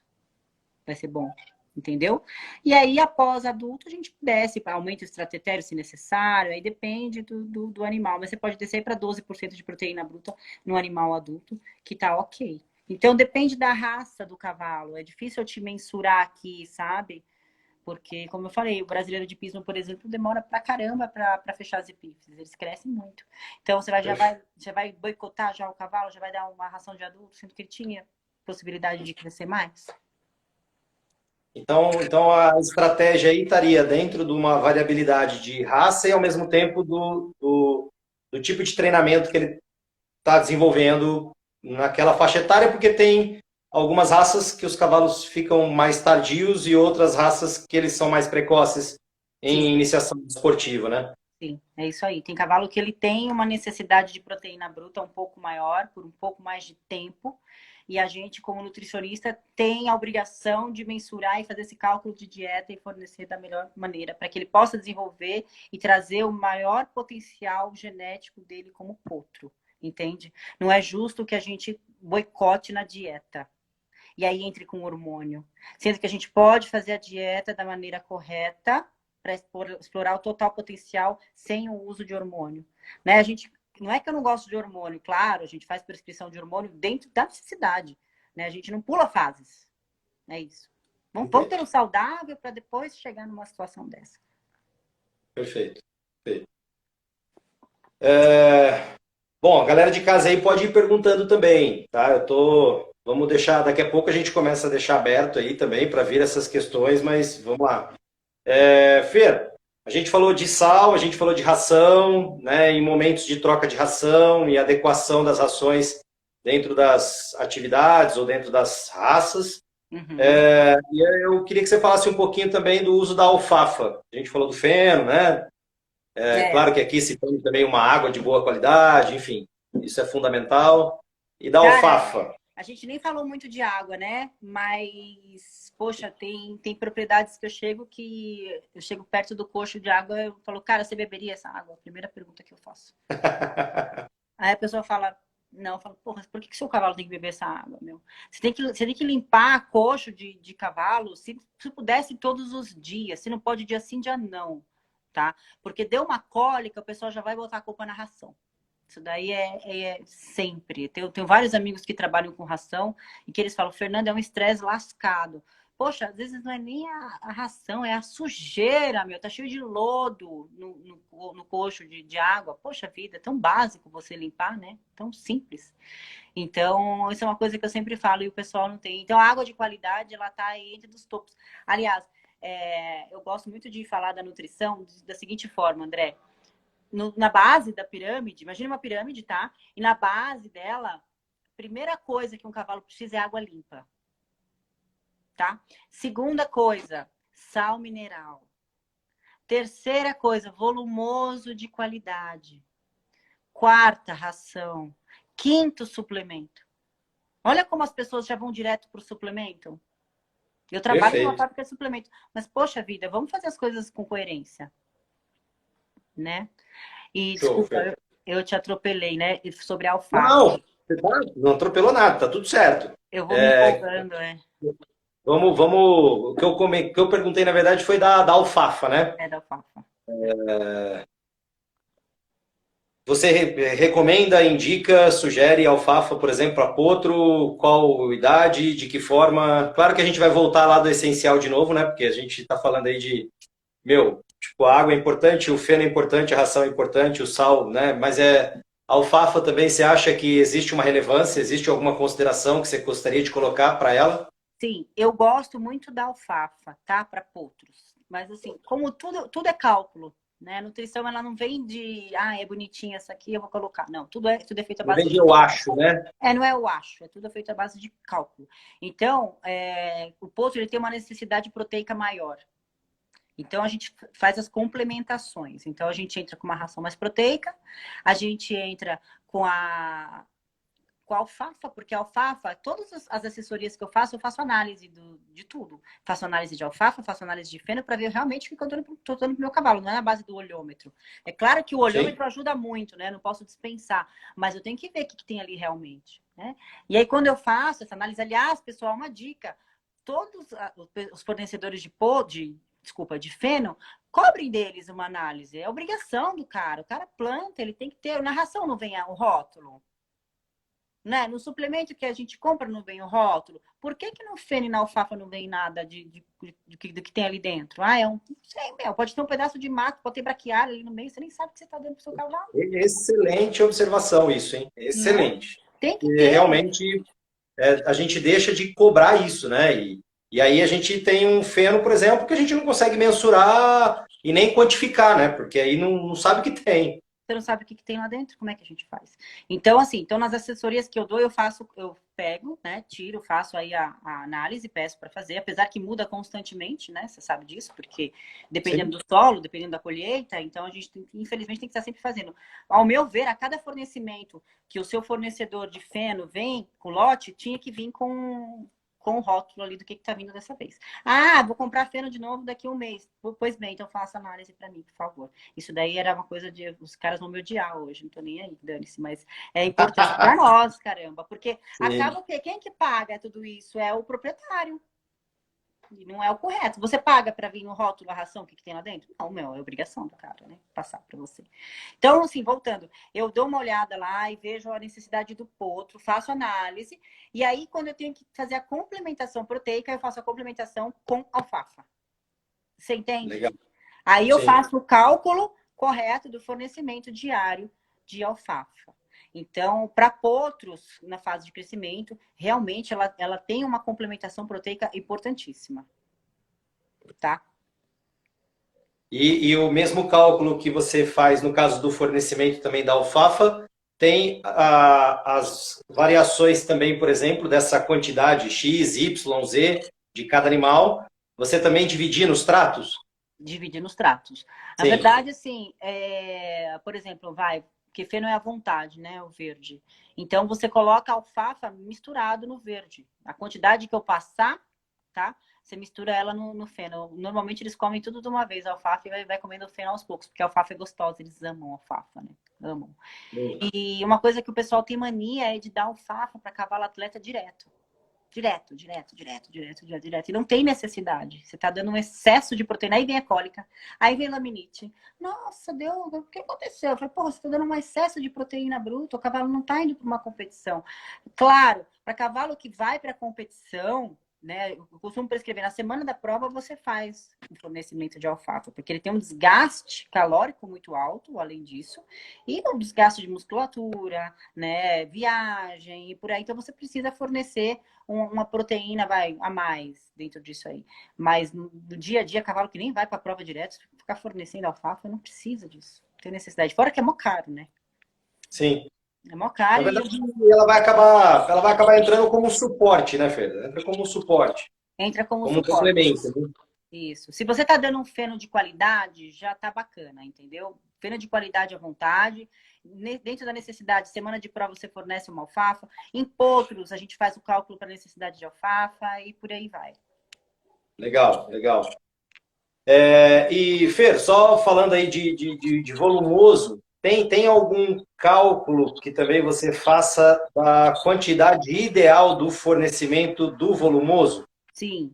S2: Vai ser bom, entendeu? E aí, após adulto, a gente desce, aumenta o estratégia se necessário, aí depende do animal. Mas você pode descer para 12% de proteína bruta no animal adulto, que tá ok. Então, depende da raça do cavalo. É difícil eu te mensurar aqui, sabe? Porque, como eu falei, o brasileiro de pismo, por exemplo, demora pra caramba pra fechar as epífises. Eles crescem muito. Então, já vai boicotar já o cavalo, já vai dar uma ração de adulto, sendo que ele tinha possibilidade de crescer mais?
S1: Então a estratégia aí estaria dentro de uma variabilidade de raça e ao mesmo tempo do tipo de treinamento que ele está desenvolvendo naquela faixa etária, porque tem algumas raças que os cavalos ficam mais tardios e outras raças que eles são mais precoces em
S2: Sim,
S1: iniciação esportiva, né?
S2: sim, é isso aí. Tem cavalo que ele tem uma necessidade de proteína bruta um pouco maior, por um pouco mais de tempo, e a gente, como nutricionista, tem a obrigação de mensurar e fazer esse cálculo de dieta e fornecer da melhor maneira, para que ele possa desenvolver e trazer o maior potencial genético dele como potro, entende? Não é justo que a gente boicote na dieta e aí entre com hormônio. Sendo que a gente pode fazer a dieta da maneira correta para explorar o total potencial sem o uso de hormônio. Né? A gente, não é que eu não gosto de hormônio, claro, a gente faz prescrição de hormônio dentro da necessidade. Né? A gente não pula fases. É isso. Vamos ter um saudável para depois chegar numa situação dessa.
S1: Perfeito. Perfeito. Bom, a galera de casa aí pode ir perguntando também, tá? Vamos deixar, daqui a pouco a gente começa a deixar aberto aí também para vir essas questões, mas vamos lá. Fer, a gente falou de sal, a gente falou de ração, né? Em momentos de troca de ração e adequação das rações dentro das atividades ou dentro das raças.
S2: Uhum.
S1: E eu queria que você falasse um pouquinho também do uso da alfafa. A gente falou do feno, né? É
S2: É,
S1: claro que aqui se tem também uma água de boa qualidade, enfim, isso é fundamental. E da
S2: cara,
S1: alfafa.
S2: a gente nem falou muito de água, né? Mas, poxa, tem propriedades que eu chego perto do coxo de água e eu falo, cara, você beberia essa água? Primeira pergunta que eu faço. Aí a pessoa fala, não, eu falo, porra, por que seu cavalo tem que beber essa água, meu? Você tem que limpar coxo de cavalo, se pudesse todos os dias, se não pode dia sim, dia não, tá? Porque deu uma cólica, o pessoal já vai botar a culpa na ração. Isso daí é sempre. Tenho vários amigos que trabalham com ração e que eles falam, Fernando, é um estresse lascado. Poxa, às vezes não é nem a ração, é a sujeira, meu. Tá cheio de lodo no coxo de água. Poxa vida, é tão básico você limpar, né? Tão simples. Então, isso é uma coisa que eu sempre falo e o pessoal não tem. Então, a água de qualidade, ela tá aí entre os topos. Aliás, eu gosto muito de falar da nutrição da seguinte forma, André. Na base da pirâmide, imagina uma pirâmide, tá? E na base dela, primeira coisa que um cavalo precisa é água limpa, tá? Segunda coisa, sal mineral. Terceira coisa, volumoso de qualidade. Quarta, ração. Quinto, suplemento. Olha como as pessoas já vão direto para o suplemento. Eu trabalho numa
S1: Perfeito.
S2: fábrica de suplemento, mas poxa vida, vamos fazer as coisas com coerência, né? E
S1: Show,
S2: desculpa,
S1: Fer.
S2: eu te atropelei, né? Sobre a alfafa.
S1: Não, não atropelou nada, tá tudo certo.
S2: Eu vou me empolgando, é.
S1: Vamos. O que eu perguntei, na verdade, foi da alfafa, né?
S2: É da alfafa.
S1: Você recomenda, indica, sugere alfafa, por exemplo, para potro? Qual idade? De que forma? Claro que a gente vai voltar lá do essencial de novo, né? Porque a gente está falando aí de, meu, tipo, a água é importante, o feno é importante, a ração é importante, o sal, né? Mas a alfafa também, você acha que existe uma relevância, existe alguma consideração que você gostaria de colocar para ela?
S2: Sim, eu gosto muito da alfafa, tá? Para potros. Mas assim, como tudo é cálculo, né? A nutrição ela não vem de, é bonitinha essa aqui, eu vou colocar. Não, tudo é feito à
S1: Não
S2: base
S1: vem de
S2: de
S1: eu acho, né?
S2: não é o acho, é tudo feito à base de cálculo. Então, o potro ele tem uma necessidade proteica maior. Então, a gente faz as complementações. Então, a gente entra com uma ração mais proteica, a gente entra com a alfafa, porque a alfafa, todas as assessorias que eu faço análise de tudo. Faço análise de alfafa, faço análise de feno para ver realmente o que eu estou dando pro meu cavalo, não é na base do olhômetro. É claro que o
S1: Sim.
S2: olhômetro ajuda muito, né? Não posso dispensar, mas eu tenho que ver o que tem ali realmente, né? E aí, quando eu faço essa análise, aliás, pessoal, uma dica: todos os fornecedores de feno, cobrem deles uma análise. É obrigação do cara. O cara planta, ele tem que ter. Na ração não vem o rótulo. né? No suplemento que a gente compra não vem o rótulo. Por que que no feno e na alfafa não vem nada do que tem ali dentro? Ah, não sei, meu, pode ter um pedaço de mato, pode ter braquiária ali no meio, você nem sabe o que você está dando pro seu cavalo,
S1: Excelente observação isso, hein?
S2: né?
S1: Excelente.
S2: Tem que
S1: E
S2: ter.
S1: realmente a gente deixa de cobrar isso, né? E aí a gente tem um feno, por exemplo, que a gente não consegue mensurar e nem quantificar, né? Porque aí não sabe o que tem.
S2: Você não sabe o que, que tem lá dentro, como é que a gente faz? Então, assim, então nas assessorias que eu dou, eu pego, né, tiro, faço aí a análise, peço para fazer, apesar que muda constantemente, né, você sabe disso, porque dependendo
S1: Sim.
S2: do solo, dependendo da colheita, então a gente, infelizmente, tem que estar sempre fazendo. Ao meu ver, a cada fornecimento que o seu fornecedor de feno vem com lote, tinha que vir com o rótulo ali do que está vindo dessa vez. Ah, vou comprar feno de novo daqui a um mês. Pois bem, então faça análise para mim, por favor. Isso daí era uma coisa de os caras vão me odiar hoje, não tô nem aí, dane-se, mas é importante para nós, caramba, porque
S1: Sim.
S2: acaba que quem que paga tudo isso é o proprietário. E não é o correto. Você paga para vir no rótulo a ração, o que, que tem lá dentro? Não, meu, é obrigação do cara, né? Passar para você. Então, assim, voltando, eu dou uma olhada lá e vejo a necessidade do potro, faço análise, e aí, quando eu tenho que fazer a complementação proteica, eu faço a complementação com alfafa. Você entende?
S1: Legal.
S2: Aí eu
S1: Sim.
S2: faço o cálculo correto do fornecimento diário de alfafa. Então, para potros na fase de crescimento, realmente ela tem uma complementação proteica importantíssima, tá?
S1: E o mesmo cálculo que você faz no caso do fornecimento também da alfafa, tem as variações também, por exemplo, dessa quantidade X, Y, Z de cada animal. Você também dividir nos tratos?
S2: Dividir nos tratos. Na
S1: Sim.
S2: verdade, assim, por exemplo, porque feno é à vontade, né? O verde. Então, você coloca a alfafa misturado no verde. A quantidade que eu passar, tá? Você mistura ela no feno. Normalmente eles comem tudo de uma vez, a alfafa, e vai comendo o feno aos poucos, porque a alfafa é gostosa, eles amam a alfafa, né? Amam. E uma coisa que o pessoal tem mania é de dar alfafa para cavalo atleta direto. Direto, direto, direto, direto, direto, direto. E não tem necessidade. Você tá dando um excesso de proteína. Aí vem a cólica, aí vem a laminite. Nossa, deu. O que aconteceu? Eu falei, porra, você tá dando um excesso de proteína bruta, o cavalo não tá indo para uma competição. Claro, para cavalo que vai para competição, né? Eu costumo prescrever na semana da prova, você faz o fornecimento de alfafa, porque ele tem um desgaste calórico muito alto, além disso, e um desgaste de musculatura, né? Viagem e por aí. Então você precisa fornecer uma proteína a mais dentro disso aí. Mas no dia a dia, cavalo que nem vai para a prova direto, ficar fornecendo alfafa, não precisa disso. Não tem necessidade. Fora que é mó caro, né?
S1: Sim.
S2: É mó
S1: Na
S2: caro e
S1: verdade, ela vai acabar entrando como suporte, né, Fer? Entra como suporte,
S2: entra como
S1: como um
S2: suporte.
S1: complemento, né?
S2: Isso. Se você tá dando um feno de qualidade, já tá bacana, entendeu? Feno de qualidade à vontade. Dentro da necessidade, semana de prova você fornece uma alfafa. Em potros, a gente faz o cálculo para necessidade de alfafa e por aí vai.
S1: Legal, legal. E, Fer, só falando aí de volumoso, tem algum cálculo que também você faça da quantidade ideal do fornecimento do volumoso?
S2: Sim,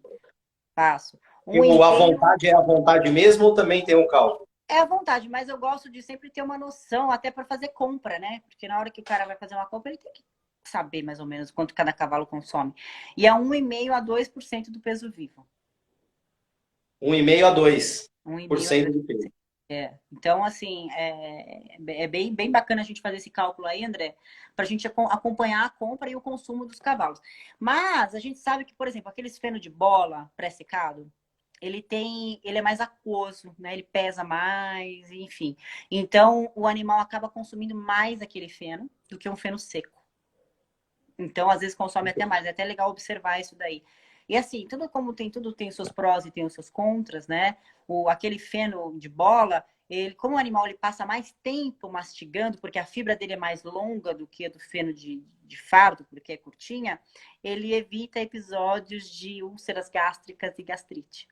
S2: faço.
S1: E
S2: Um
S1: o à
S2: e-mail
S1: vontade é à vontade mesmo ou também tem um cálculo?
S2: é à vontade, mas eu gosto de sempre ter uma noção, até para fazer compra, né? Porque na hora que o cara vai fazer uma compra, ele tem que saber mais ou menos quanto cada cavalo consome. E é 1,5 a 2% do peso vivo.
S1: 1,5 a 2%
S2: 1,5 a
S1: do peso.
S2: 2%. Então, assim, é bem bacana a gente fazer esse cálculo aí, André, para a gente acompanhar a compra e o consumo dos cavalos. Mas a gente sabe que, por exemplo, aqueles feno de bola pré-secado, ele é mais aquoso, né? Ele pesa mais, enfim. Então, o animal acaba consumindo mais aquele feno do que um feno seco. Então, às vezes consome até mais. É até legal observar isso daí. E assim, tudo tem os seus prós e tem os seus contras, né? Aquele feno de bola, como o animal ele passa mais tempo mastigando, porque a fibra dele é mais longa do que a do feno de fardo, porque é curtinha, ele evita episódios de úlceras gástricas e gastrite.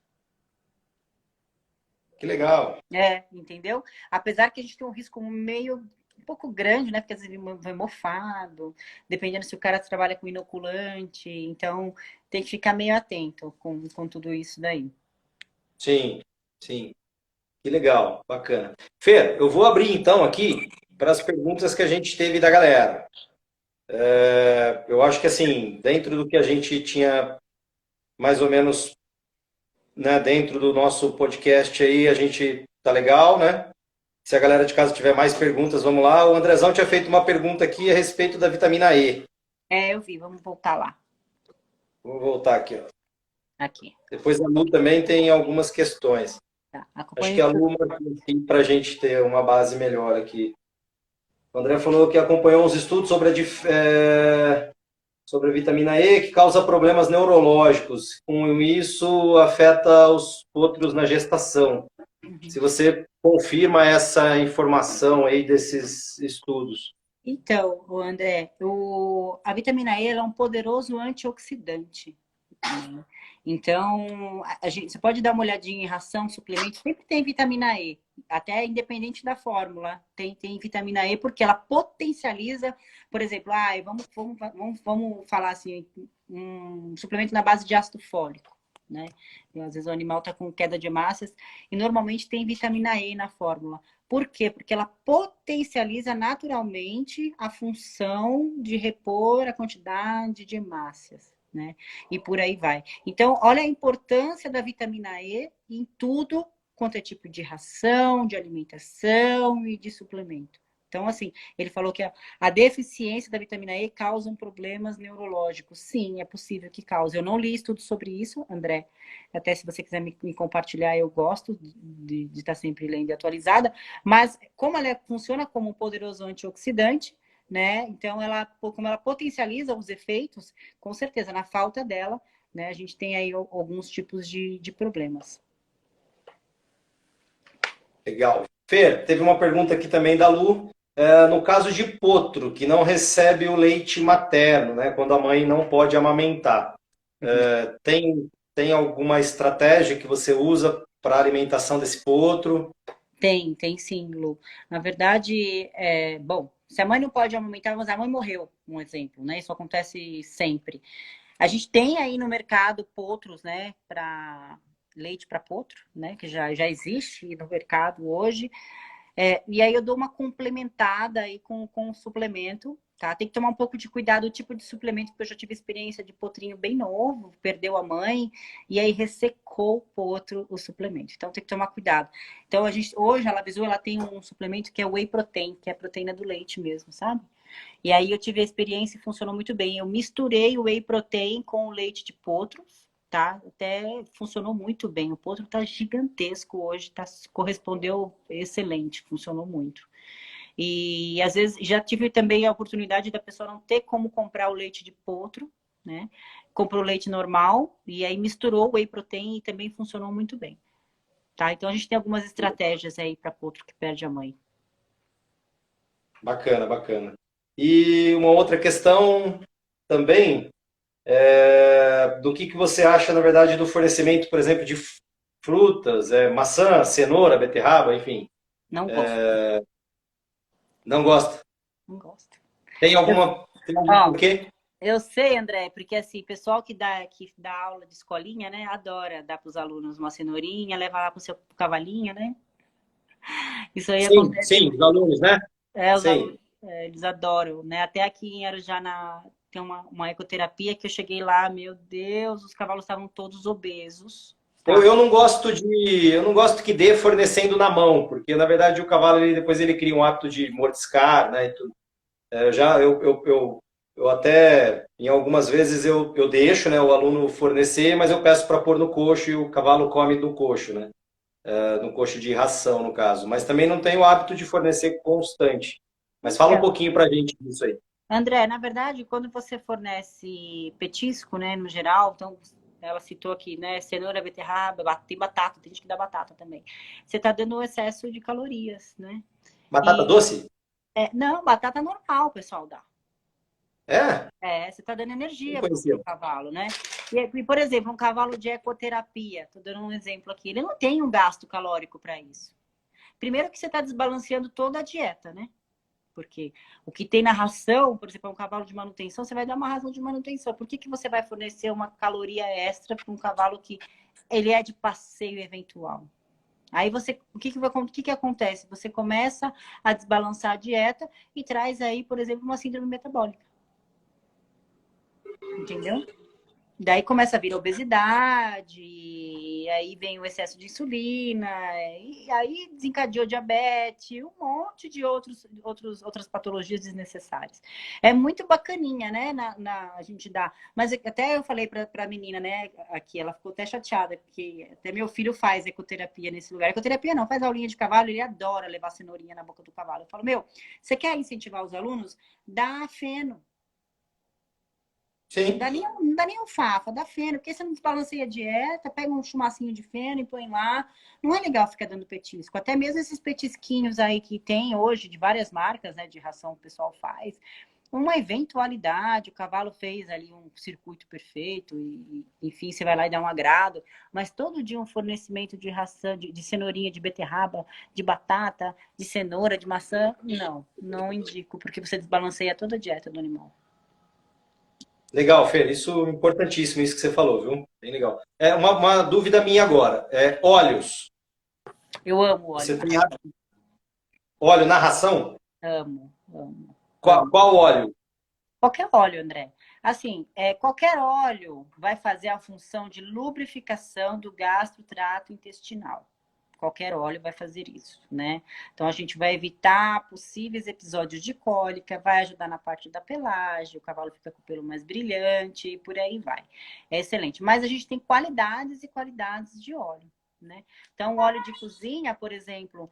S1: Que legal.
S2: Entendeu? Apesar que a gente tem um risco um pouco grande, né? Porque às vezes vai mofado, dependendo se o cara trabalha com inoculante, então tem que ficar meio atento com tudo isso daí.
S1: Sim, sim. Que legal, bacana. Fer, eu vou abrir então aqui para as perguntas que a gente teve da galera. Eu acho que assim, dentro do que a gente tinha mais ou menos, né, dentro do nosso podcast aí, a gente tá legal, né? Se a galera de casa tiver mais perguntas, vamos lá. O Andrezão tinha feito uma pergunta aqui a respeito da vitamina E.
S2: É, eu vi, vamos voltar lá.
S1: Vou voltar aqui, ó.
S2: Aqui.
S1: Depois a Lu também tem algumas questões.
S2: Tá.
S1: Acho
S2: Acompanhe
S1: que a
S2: tudo.
S1: Lu marcou aqui para a gente ter uma base melhor aqui. O André falou que acompanhou uns estudos sobre a vitamina E, que causa problemas neurológicos. Com isso, afeta os outros na gestação. Se você confirma essa informação aí desses estudos.
S2: Então, o André, a vitamina E ela é um poderoso antioxidante, né? Então, você pode dar uma olhadinha em ração, suplemento, sempre tem vitamina E, até independente da fórmula, tem vitamina E, porque ela potencializa, por exemplo, vamos falar assim, um suplemento na base de ácido fólico, né? E, às vezes o animal está com queda de hemácias, e normalmente tem vitamina E na fórmula. Por quê? Porque ela potencializa naturalmente a função de repor a quantidade de hemácias, né? E por aí vai. Então, olha a importância da vitamina E em tudo quanto é tipo de ração, de alimentação e de suplemento. Então, assim, ele falou que a deficiência da vitamina E causa problemas neurológicos. Sim, é possível que cause. Eu não li estudo sobre isso, André. Até se você quiser me compartilhar, eu gosto de estar sempre lendo e atualizada. Mas como ela funciona como um poderoso antioxidante, né? Então, como ela potencializa os efeitos, com certeza, na falta dela, né, a gente tem aí alguns tipos de problemas.
S1: Legal. Fer, teve uma pergunta aqui também da Lu. No caso de potro, que não recebe o leite materno, né, quando a mãe não pode amamentar, tem alguma estratégia que você usa para a alimentação desse potro?
S2: Tem sim, Lu. Na verdade, bom, se a mãe não pode amamentar, mas a mãe morreu, um exemplo, né? Isso acontece sempre. A gente tem aí no mercado potros, né, para leite para potro, né, que já existe no mercado hoje. E aí eu dou uma complementada aí com o suplemento, tá? Tem que tomar um pouco de cuidado o tipo de suplemento, porque eu já tive experiência de potrinho bem novo, perdeu a mãe, e aí ressecou o potro o suplemento. Então tem que tomar cuidado. Então hoje a Lavisu, ela tem um suplemento que é Whey Protein, que é a proteína do leite mesmo, sabe? E aí eu tive a experiência e funcionou muito bem. Eu misturei o Whey Protein com o leite de potro, tá? Até funcionou muito bem. O potro tá gigantesco hoje, correspondeu excelente, funcionou muito. E às vezes já tive também a oportunidade da pessoa não ter como comprar o leite de potro, né? Comprou leite normal e aí misturou o Whey Protein e também funcionou muito bem. Tá? Então a gente tem algumas estratégias aí para potro que perde a mãe.
S1: Bacana, bacana. E uma outra questão também, do que você acha, na verdade, do fornecimento, por exemplo, de frutas, maçã, cenoura, beterraba, enfim.
S2: Não gosto,
S1: Não gosta?
S2: não gosto. Eu,
S1: Tem algum
S2: ó,
S1: porquê?
S2: eu sei, André, porque assim, pessoal que dá aula de escolinha, né, adora dar para os alunos uma cenourinha, levar lá para o seu cavalinho, né? Isso aí
S1: Sim,
S2: acontece
S1: sim,
S2: muito.
S1: os alunos, né?
S2: Os
S1: Sim.
S2: alunos, eles adoram, né? Até aqui em Arujá tem uma ecoterapia que eu cheguei lá, meu Deus, os cavalos estavam todos obesos, tá?
S1: Eu não gosto que dê fornecendo na mão, porque na verdade o cavalo depois ele cria um hábito de mordiscar, né? E tudo. É, eu já eu até em algumas vezes eu deixo, né, o aluno fornecer, mas eu peço para pôr no coxo e o cavalo come do coxo, né? No coxo de ração, no caso. Mas também não tenho o hábito de fornecer constante. Mas fala um
S2: Então,
S1: pouquinho pra gente disso aí.
S2: André, na verdade, quando você fornece petisco, né, no geral, então ela citou aqui, né, cenoura, beterraba, tem batata, tem gente que dá batata também. Você está dando um excesso de calorias, né?
S1: Batata
S2: E
S1: doce?
S2: não, batata normal, o pessoal dá.
S1: É,
S2: Você está dando
S1: não
S2: energia
S1: conhecia.
S2: pro cavalo, né? Por exemplo, um cavalo de ecoterapia, tô dando um exemplo aqui, ele não tem um gasto calórico para isso. Primeiro que você está desbalanceando toda a dieta, né? Porque o que tem na ração, por exemplo, um cavalo de manutenção, você vai dar uma ração de manutenção. Por que você vai fornecer uma caloria extra para um cavalo que ele é de passeio eventual? Aí o que acontece? Você começa a desbalancear a dieta e traz aí, por exemplo, uma síndrome metabólica. entendeu? Daí começa a vir obesidade, e aí vem o excesso de insulina, e aí desencadeou diabetes, um monte de outras patologias desnecessárias. É muito bacaninha, né, a gente dá. Mas até eu falei para a menina, né, aqui, ela ficou até chateada, porque até meu filho faz ecoterapia nesse lugar. Ecoterapia não, faz aulinha de cavalo, ele adora levar cenourinha na boca do cavalo. Eu falo, meu, você quer incentivar os alunos? Dá feno.
S1: Sim.
S2: Não dá nem alfafa, dá feno, porque você não desbalanceia a dieta, pega um chumacinho de feno e põe lá. Não é legal ficar dando petisco. Até mesmo esses petisquinhos aí que tem hoje, de várias marcas, né, de ração que o pessoal faz. Uma eventualidade, o cavalo fez ali um circuito perfeito, e enfim, você vai lá e dá um agrado. Mas todo dia um fornecimento de ração, de cenourinha, de beterraba, de batata, de cenoura, de maçã, não indico, porque você desbalanceia toda a dieta do animal.
S1: Legal, Fer, isso é importantíssimo, isso que você falou, viu? Bem legal. É uma dúvida minha agora. Óleos.
S2: Eu amo óleo.
S1: Você tem óleo na ração?
S2: Amo, amo, amo.
S1: Qual óleo?
S2: Qualquer óleo, André. Assim, qualquer óleo vai fazer a função de lubrificação do gastro-trato intestinal. Qualquer óleo vai fazer isso, né? Então, a gente vai evitar possíveis episódios de cólica, vai ajudar na parte da pelagem, o cavalo fica com o pelo mais brilhante e por aí vai. É excelente. Mas a gente tem qualidades e qualidades de óleo. Né? Então, o óleo de cozinha, por exemplo,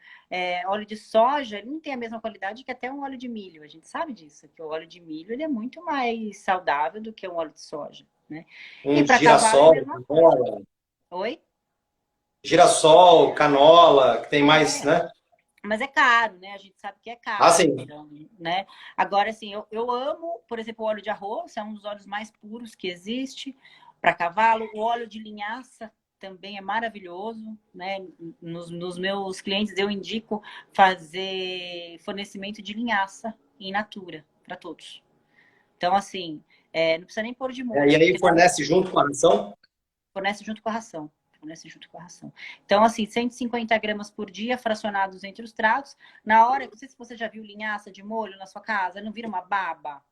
S2: óleo de soja, ele não tem a mesma qualidade que até um óleo de milho. A gente sabe disso, que o óleo de milho ele é muito mais saudável do que um óleo de soja. Né? E
S1: Um
S2: para cavalo é a
S1: girassol,
S2: mesma coisa.
S1: canola,
S2: Oi?
S1: girassol, canola, que tem mais, né?
S2: Mas é caro, né? A gente sabe que é
S1: Ah,
S2: caro.
S1: sim.
S2: Então, né? Agora, assim, eu amo, por exemplo, o óleo de arroz, é um dos óleos mais puros que existe para cavalo. O óleo de linhaça também é maravilhoso, né? Nos meus clientes eu indico fazer fornecimento de linhaça in natura para todos. Então, assim, não precisa nem pôr de
S1: E
S2: molho,
S1: aí
S2: porque
S1: fornece junto com a ração?
S2: fornece junto com a ração. Fornece junto com a ração. Então, assim, 150 gramas por dia, fracionados entre os tratos. Na hora, não sei se você já viu linhaça de molho na sua casa, não vira uma baba?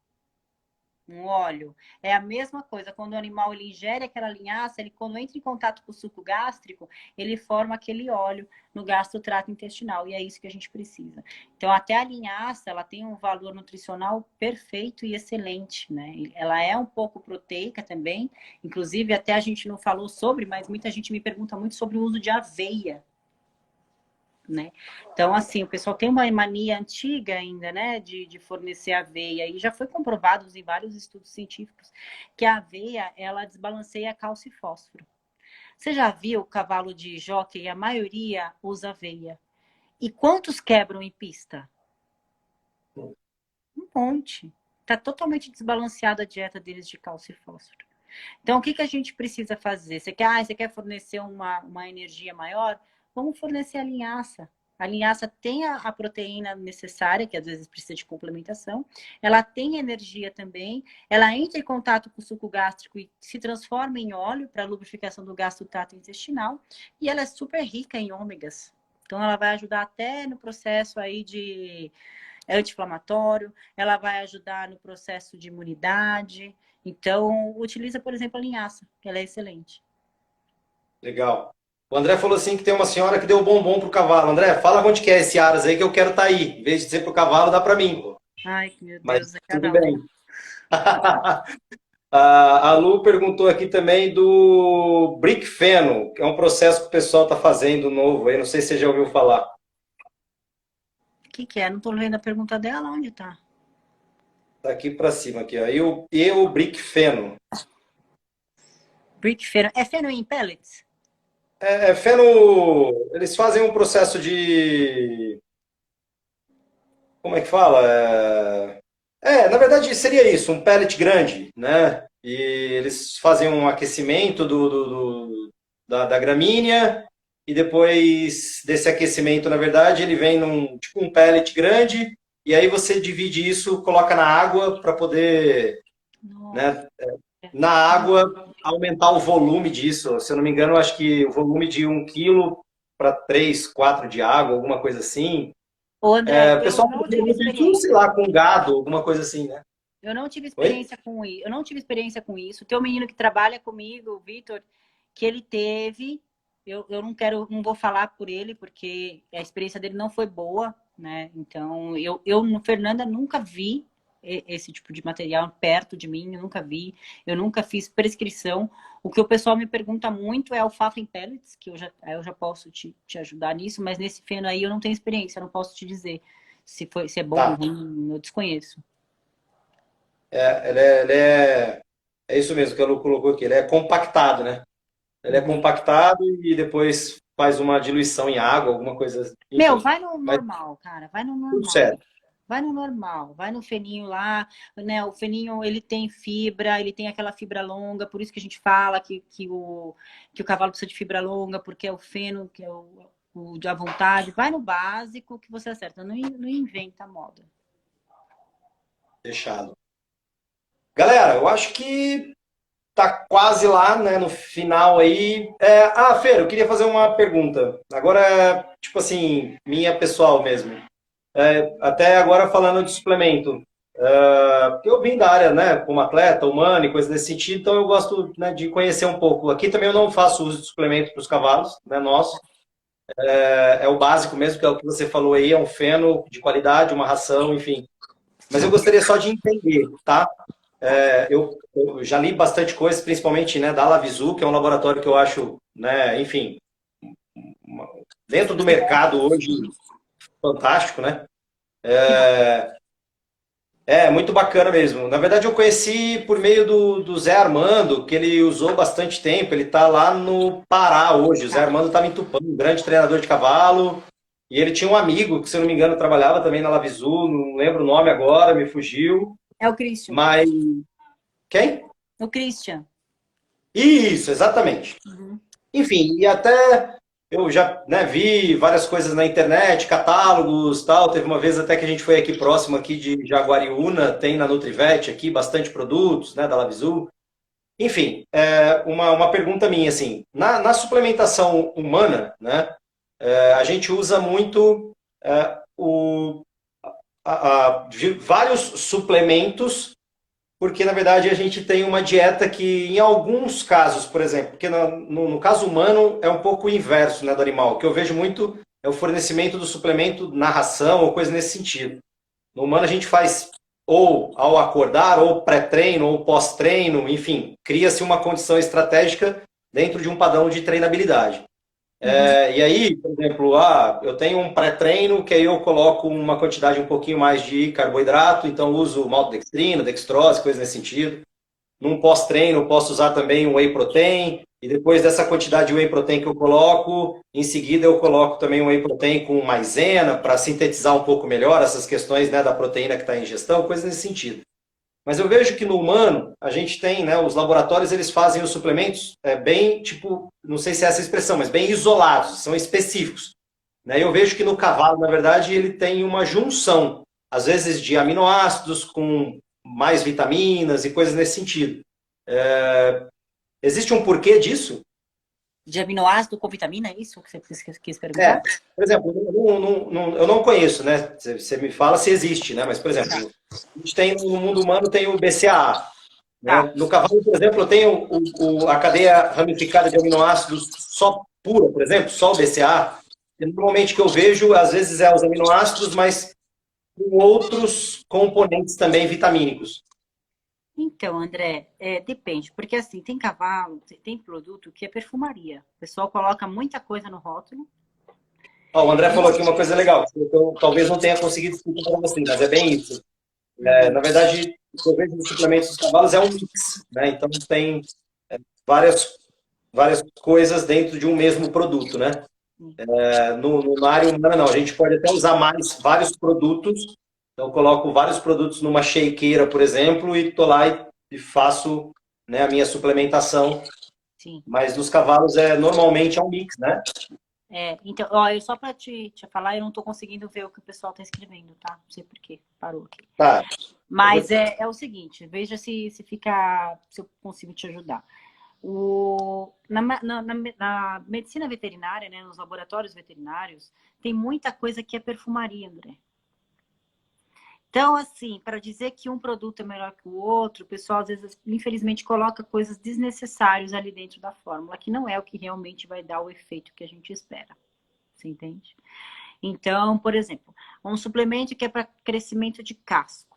S2: Um óleo. É a mesma coisa. Quando o animal ele ingere aquela linhaça, ele quando entra em contato com o suco gástrico, ele forma aquele óleo no gastrotrato intestinal. E é isso que a gente precisa. Então, até a linhaça, ela tem um valor nutricional perfeito e excelente, né? Ela é um pouco proteica também. Inclusive, até a gente não falou sobre, mas muita gente me pergunta muito sobre o uso de aveia. Né? Então, assim, o pessoal tem uma mania antiga ainda, né, de fornecer aveia, e já foi comprovado em vários estudos científicos que a aveia, ela desbalanceia cálcio e fósforo. Você já viu o cavalo de jockey? A maioria usa aveia. E quantos quebram em pista? Um monte. Está totalmente desbalanceada a dieta deles de cálcio e fósforo. Então, o que a gente precisa fazer? Você quer fornecer uma energia maior? Vamos fornecer a linhaça. A linhaça tem a proteína necessária, que às vezes precisa de complementação. Ela tem energia também. Ela entra em contato com o suco gástrico e se transforma em óleo para lubrificação do gastrotrato intestinal. E ela é super rica em ômegas. Então, ela vai ajudar até no processo aí de anti-inflamatório. Ela vai ajudar no processo de imunidade. Então, utiliza, por exemplo, a linhaça, que ela é excelente.
S1: Legal. O André falou assim que tem uma senhora que deu bombom pro cavalo. André, fala onde que é esse Aras aí que eu quero estar aí. Em vez de dizer pro cavalo, dá para mim, pô.
S2: Ai, meu
S1: Mas
S2: Deus, é
S1: tudo
S2: cada um.
S1: bem. A Lu perguntou aqui também do Brick Feno, que é um processo que o pessoal está fazendo novo aí. Não sei se você já ouviu falar.
S2: O que é? Não estou lendo a pergunta dela, onde tá?
S1: Tá aqui para cima, aqui, ó. E o Brick Feno.
S2: Brick feno. É feno em pellets?
S1: Feno, eles fazem um processo de... Como é que fala? Na verdade seria isso, um pellet grande, né? E eles fazem um aquecimento da gramínea e depois desse aquecimento, na verdade, ele vem num tipo um pellet grande e aí você divide isso, coloca na água para poder,
S2: Nossa.
S1: né, na água aumentar o volume disso. Se eu não me engano, eu acho que o volume de 1 quilo para 3, 4 de água, alguma coisa assim.
S2: Ô, André,
S1: O
S2: eu
S1: pessoal
S2: não
S1: fazia
S2: tive
S1: muito isso, sei
S2: experiência.
S1: lá, com gado, alguma coisa assim, né?
S2: Eu não tive
S1: Oi?
S2: experiência com isso. Eu não tive experiência com isso. Tem um menino que trabalha comigo, o Vitor, que ele teve. Eu não quero, não vou falar por ele, porque a experiência dele não foi boa, né? Então, eu no Fernanda nunca vi esse tipo de material perto de mim, eu nunca vi, eu nunca fiz prescrição. O que o pessoal me pergunta muito é alfafa em pellets, que eu já posso te ajudar nisso, mas nesse feno aí eu não tenho experiência, eu não posso te dizer se é bom ou
S1: Tá.
S2: ruim, eu desconheço.
S1: Ele é isso mesmo que ela colocou aqui, ele é compactado, né? Ele é
S2: Uhum.
S1: compactado e depois faz uma diluição em água, alguma coisa,
S2: Meu,
S1: enfim.
S2: vai no
S1: Mas
S2: normal, cara, vai no
S1: tudo
S2: normal.
S1: certo.
S2: Vai no normal, vai no feninho lá, né? O feninho, ele tem fibra, ele tem aquela fibra longa, por isso que a gente fala que o cavalo precisa de fibra longa, porque é o feno, que é o de à vontade. Vai no básico que você acerta, não inventa moda.
S1: Fechado. Galera, eu acho que tá quase lá, né, no final aí. Fer, eu queria fazer uma pergunta. Agora, tipo assim, minha pessoal mesmo. Até agora falando de suplemento. Porque eu vim da área, né, como atleta, humano e coisas nesse sentido, então eu gosto, né, de conhecer um pouco. Aqui também eu não faço uso de suplemento para os cavalos, né, nosso. É o básico mesmo, que é o que você falou aí, é um feno de qualidade, uma ração, enfim. Mas eu gostaria só de entender, tá?
S2: Tá.
S1: Eu já li bastante coisa, principalmente, né, da Lavisu, que é um laboratório que eu acho, né, enfim, dentro do mercado hoje, fantástico, né?
S2: Que bom.
S1: É, muito bacana mesmo. Na verdade, eu conheci por meio do Zé Armando, que ele usou bastante tempo. Ele está lá no Pará hoje. O Zé
S2: Tá.
S1: Armando estava em Tupã, um grande treinador de cavalo. E ele tinha um amigo, que se eu não me engano, trabalhava também na Lavisu, não lembro o nome agora, me fugiu.
S2: É o Christian.
S1: Mas quem?
S2: O Christian.
S1: Isso, exatamente.
S2: Uhum.
S1: Enfim, e até eu já, né, vi várias coisas na internet, catálogos, tal. Teve uma vez até que a gente foi aqui próximo aqui de Jaguariúna, tem na Nutrivete aqui bastante produtos, né, da Lavisu. Enfim, uma pergunta minha assim, na suplementação humana, né, a gente usa muito o, vários suplementos porque na verdade a gente tem uma dieta que, em alguns casos, por exemplo, porque no caso humano é um pouco o inverso, né, do animal. O que eu vejo muito é o fornecimento do suplemento na ração ou coisa nesse sentido. No humano a gente faz ou ao acordar, ou pré-treino, ou pós-treino, enfim, cria-se uma condição estratégica dentro de um padrão de treinabilidade.
S2: Uhum.
S1: E aí, por exemplo, eu tenho um pré-treino que aí eu coloco uma quantidade um pouquinho mais de carboidrato, então uso maltodextrina, dextrose, coisas nesse sentido. Num pós-treino, eu posso usar também um whey protein, e depois dessa quantidade de whey protein que eu coloco, em seguida eu coloco também um whey protein com maisena para sintetizar um pouco melhor essas questões, né, da proteína que está em ingestão, coisas nesse sentido. Mas eu vejo que no humano, a gente tem, né, os laboratórios, eles fazem os suplementos bem, tipo, não sei se é essa a expressão, mas bem isolados, são específicos. Né? Eu vejo que no cavalo, na verdade, ele tem uma junção, às vezes, de aminoácidos com mais vitaminas e coisas nesse sentido. Existe um porquê disso?
S2: De aminoácido com vitamina, é isso que você quis
S1: É,
S2: perguntar?
S1: por exemplo, eu não conheço, né? Você me fala se existe, né? Mas, por
S2: Tá.
S1: exemplo, a gente tem no mundo humano tem o BCAA.
S2: Tá.
S1: Né? No cavalo, por exemplo, eu tenho a cadeia ramificada de aminoácidos só pura, por exemplo, só o BCA. E normalmente que eu vejo, às vezes, é os aminoácidos, mas com outros componentes também vitamínicos.
S2: Então, André, depende, porque assim, tem cavalo, tem produto que é perfumaria. O pessoal coloca muita coisa no rótulo.
S1: O André falou aqui uma coisa legal, que eu talvez não tenha conseguido explicar para você, mas é bem isso.
S2: Uhum.
S1: Na verdade, o que eu vejo nos suplementos dos cavalos é um mix, né? Então tem várias, várias coisas dentro de um mesmo produto, né? Na área humana, não. A gente pode até usar mais vários produtos. Então, eu coloco vários produtos numa shakeira, por exemplo, e estou lá e faço, né, a minha suplementação.
S2: Sim.
S1: Mas nos cavalos normalmente é um mix, né?
S2: Então, ó, só para te falar, eu não estou conseguindo ver o que o pessoal está escrevendo, tá? Não sei por quê, parou aqui.
S1: Tá.
S2: Mas é o seguinte, veja se eu consigo te ajudar. Na medicina veterinária, né, nos laboratórios veterinários, tem muita coisa que é perfumaria, André. Então, assim, para dizer que um produto é melhor que o outro, o pessoal às vezes, infelizmente, coloca coisas desnecessárias ali dentro da fórmula, que não é o que realmente vai dar o efeito que a gente espera. Você entende? Então, por exemplo, um suplemento que é para crescimento de casco.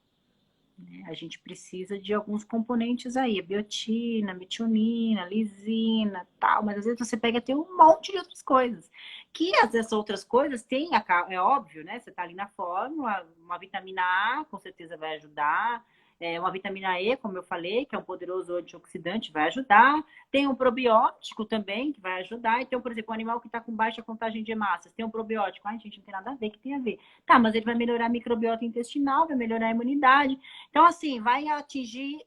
S2: A gente precisa de alguns componentes aí, a biotina, metionina, lisina, tal, mas às vezes você pega até um monte de outras coisas. Que essas outras coisas tem, é óbvio, né? Você tá ali na fórmula, uma vitamina A com certeza vai ajudar, uma vitamina E, como eu falei, que é um poderoso antioxidante, vai ajudar. Tem um probiótico também, que vai ajudar. Então, por exemplo, um animal que está com baixa contagem de hemácias, tem um probiótico. Ai, gente, não tem nada a ver, que tem a ver? Tá, mas ele vai melhorar a microbiota intestinal, vai melhorar a imunidade. Então, assim, vai atingir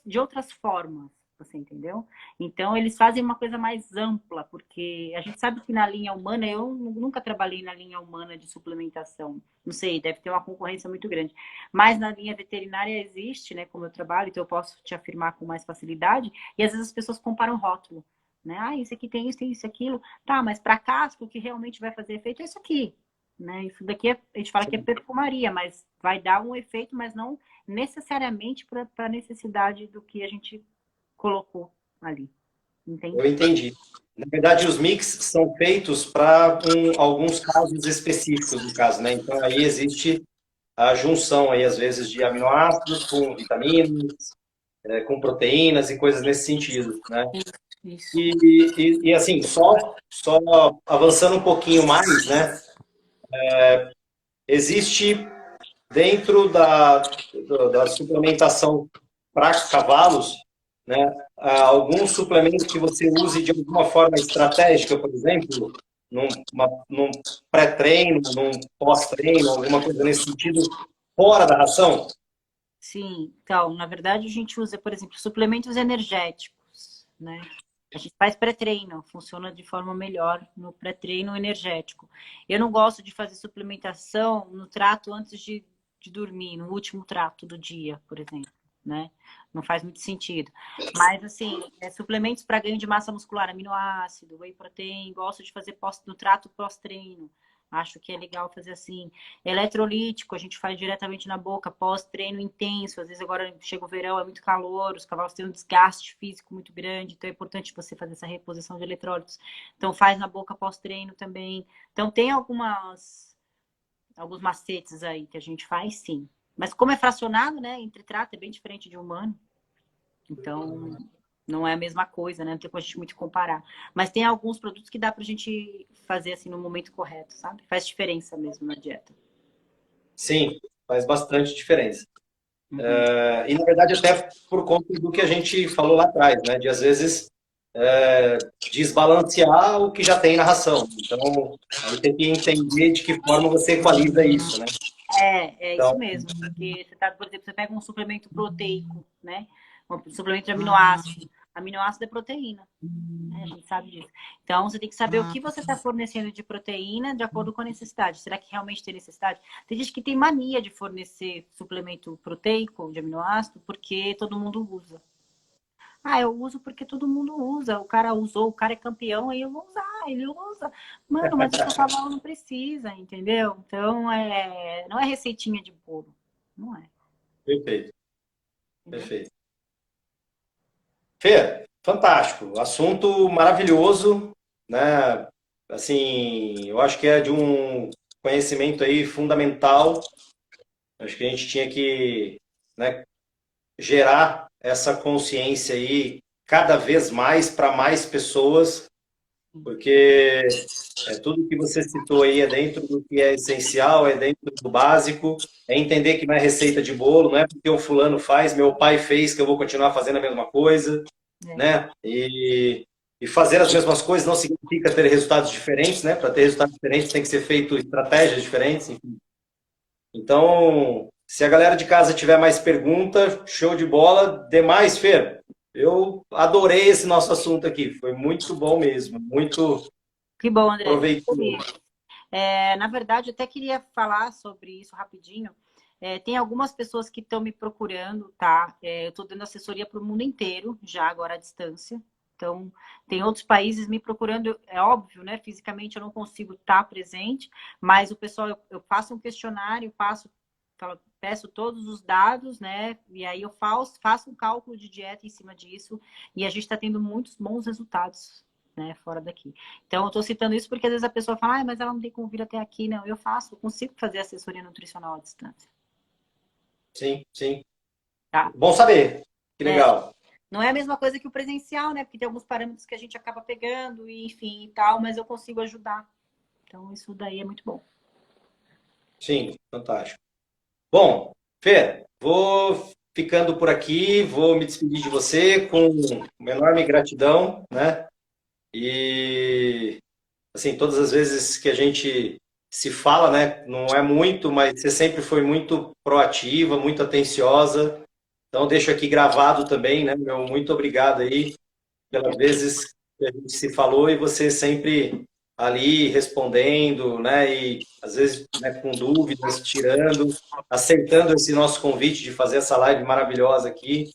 S2: de outras formas, você entendeu? Então, eles fazem uma coisa mais ampla, porque a gente sabe que na linha humana, eu nunca trabalhei na linha humana de suplementação. Não sei, deve ter uma concorrência muito grande. Mas na linha veterinária existe, né, como eu trabalho, então eu posso te afirmar com mais facilidade. E às vezes as pessoas comparam rótulo, né? Ah, isso aqui tem isso, aquilo. Tá, mas para casco, o que realmente vai fazer efeito é isso aqui. Né? Isso daqui a gente fala que é perfumaria, mas vai dar um efeito, mas não necessariamente para a necessidade do que a gente colocou ali.
S1: Eu
S2: Entende?
S1: entendi. Na verdade, os mix são feitos para alguns casos específicos, no caso, né? Então, aí existe a junção, aí, às vezes, de aminoácidos com vitaminas, com proteínas e coisas nesse sentido, né?
S2: Isso.
S1: E assim, só avançando um pouquinho mais, né? Existe dentro da suplementação para cavalos, né, algum suplemento que você use de alguma forma estratégica, por exemplo, num pré-treino, num pós-treino, alguma coisa nesse sentido, fora da ração?
S2: Sim, então, na verdade, a gente usa, por exemplo, suplementos energéticos, né? A gente faz pré-treino, funciona de forma melhor no pré-treino energético. Eu não gosto de fazer suplementação no trato antes de dormir, no último trato do dia, por exemplo, né? Não faz muito sentido. Mas, assim, suplementos para ganho de massa muscular, aminoácido, whey protein, gosto de fazer no trato pós-treino. Acho que é legal fazer assim. Eletrolítico, a gente faz diretamente na boca, pós-treino intenso. Às vezes agora chega o verão, é muito calor, os cavalos têm um desgaste físico muito grande, então é importante você fazer essa reposição de eletrólitos. Então faz na boca pós-treino também. Então tem alguns macetes aí que a gente faz, sim. Mas como é fracionado, né, entre trato, é bem diferente de humano. Então, não é a mesma coisa, né? Não tem como a gente muito comparar. Mas tem alguns produtos que dá pra gente fazer assim no momento correto, sabe? Faz diferença mesmo na dieta.
S1: Sim, faz bastante diferença.
S2: Uhum.
S1: E, na verdade, até por conta do que a gente falou lá atrás, né? De, às vezes, desbalancear o que já tem na ração. Então, aí tem que entender de que forma você equaliza isso, né?
S2: É
S1: Então,
S2: isso mesmo. Porque você tá, por exemplo, você pega um suplemento proteico, né? Um suplemento de aminoácido. Aminoácido é proteína, né? A gente sabe disso. Então, você tem que saber o que você está fornecendo de proteína de acordo com a necessidade. Será que realmente tem necessidade? Tem gente que tem mania de fornecer suplemento proteico de aminoácido porque todo mundo usa. Ah, eu uso porque todo mundo usa. O cara usou, o cara é campeão, aí eu vou usar, ele usa. Mano, mas o seu cavalo não precisa, entendeu? Então, não é receitinha de bolo. Não é,
S1: perfeito,
S2: entendeu?
S1: perfeito. Fê, fantástico. Assunto maravilhoso, né? Assim, eu acho que é de um conhecimento aí fundamental. Acho que a gente tinha que, né, gerar essa consciência aí cada vez mais para mais pessoas, porque tudo que você citou aí é dentro do que é essencial, é dentro do básico, é entender que não é receita de bolo, não é porque o fulano faz, meu pai fez que eu vou continuar fazendo a mesma coisa,
S2: É.
S1: né? E fazer as mesmas coisas não significa ter resultados diferentes, né? Para ter resultados diferentes tem que ser feito estratégias diferentes, enfim. Então, se a galera de casa tiver mais pergunta, show de bola. Demais, Fer. Eu adorei esse nosso assunto aqui. Foi muito bom mesmo. Muito
S2: Que bom, André. Fico
S1: proveitoso.
S2: feliz. Na verdade, eu até queria falar sobre isso rapidinho. Tem algumas pessoas que estão me procurando, tá? Eu estou dando assessoria para o mundo inteiro, já agora à distância. Então, tem outros países me procurando, é óbvio, né? Fisicamente eu não consigo estar presente, mas o pessoal, eu faço um questionário, passo, falo, peço todos os dados, né? E aí eu faço um cálculo de dieta em cima disso e a gente está tendo muitos bons resultados, né? Fora daqui. Então, eu estou citando isso porque às vezes a pessoa fala, mas ela não tem como vir até aqui. Não, eu consigo fazer assessoria nutricional à distância.
S1: Sim, sim.
S2: Tá?
S1: Bom saber. Que legal.
S2: Não é a mesma coisa que o presencial, né? Porque tem alguns parâmetros que a gente acaba pegando, e, enfim, e tal, mas eu consigo ajudar. Então, isso daí é muito bom.
S1: Sim, fantástico. Bom, Fê, vou ficando por aqui, vou me despedir de você com uma enorme gratidão, né? E, assim, todas as vezes que a gente se fala, né? Não é muito, mas você sempre foi muito proativa, muito atenciosa. Então, deixo aqui gravado também, né? Meu muito obrigado aí pelas vezes que a gente se falou e você sempre ali respondendo, né? E às vezes, né, com dúvidas, tirando, aceitando esse nosso convite de fazer essa live maravilhosa aqui,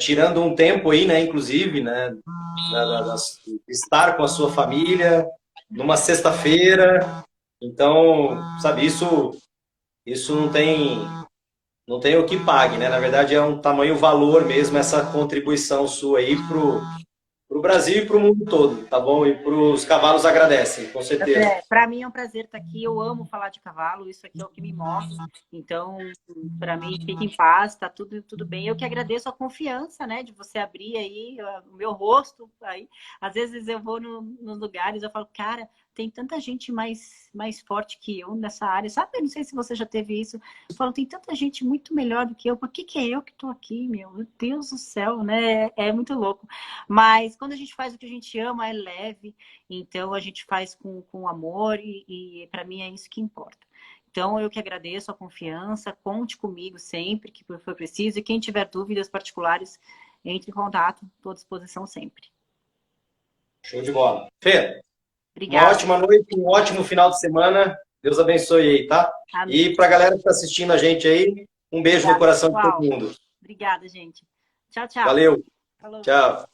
S1: tirando um tempo aí, né? Inclusive, né? De estar com a sua família numa sexta-feira. Então, sabe, isso não tem o que pague, né? Na verdade, é um tamanho valor mesmo essa contribuição sua aí pro Brasil e pro mundo todo, tá bom? E pros cavalos agradecem, com certeza.
S2: Para mim é um prazer estar aqui. Eu amo falar de cavalo, isso aqui é o que me move. Então, para mim, fique em paz, tá tudo bem. Eu que agradeço a confiança, né, de você abrir aí o meu rosto aí. Às vezes eu vou nos lugares, eu falo, cara, tem tanta gente mais forte que eu nessa área, sabe? Eu não sei se você já teve isso. Eu falo, tem tanta gente muito melhor do que eu. Por que é eu que tô aqui, meu Deus do céu, né? É muito louco. Mas quando a gente faz o que a gente ama, é leve. Então, a gente faz com amor e para mim é isso que importa. Então, eu que agradeço a confiança, conte comigo sempre que for preciso. E quem tiver dúvidas particulares, entre em contato, estou à disposição sempre.
S1: Show de bola. Fê, uma
S2: Obrigada.
S1: ótima noite, um ótimo final de semana. Deus abençoe aí, tá?
S2: Amém.
S1: E pra galera que está assistindo a gente aí, um beijo no
S2: Obrigada,
S1: coração de todo
S2: pessoal.
S1: mundo.
S2: Obrigada, gente. Tchau, tchau.
S1: Valeu.
S2: Falou.
S1: Tchau.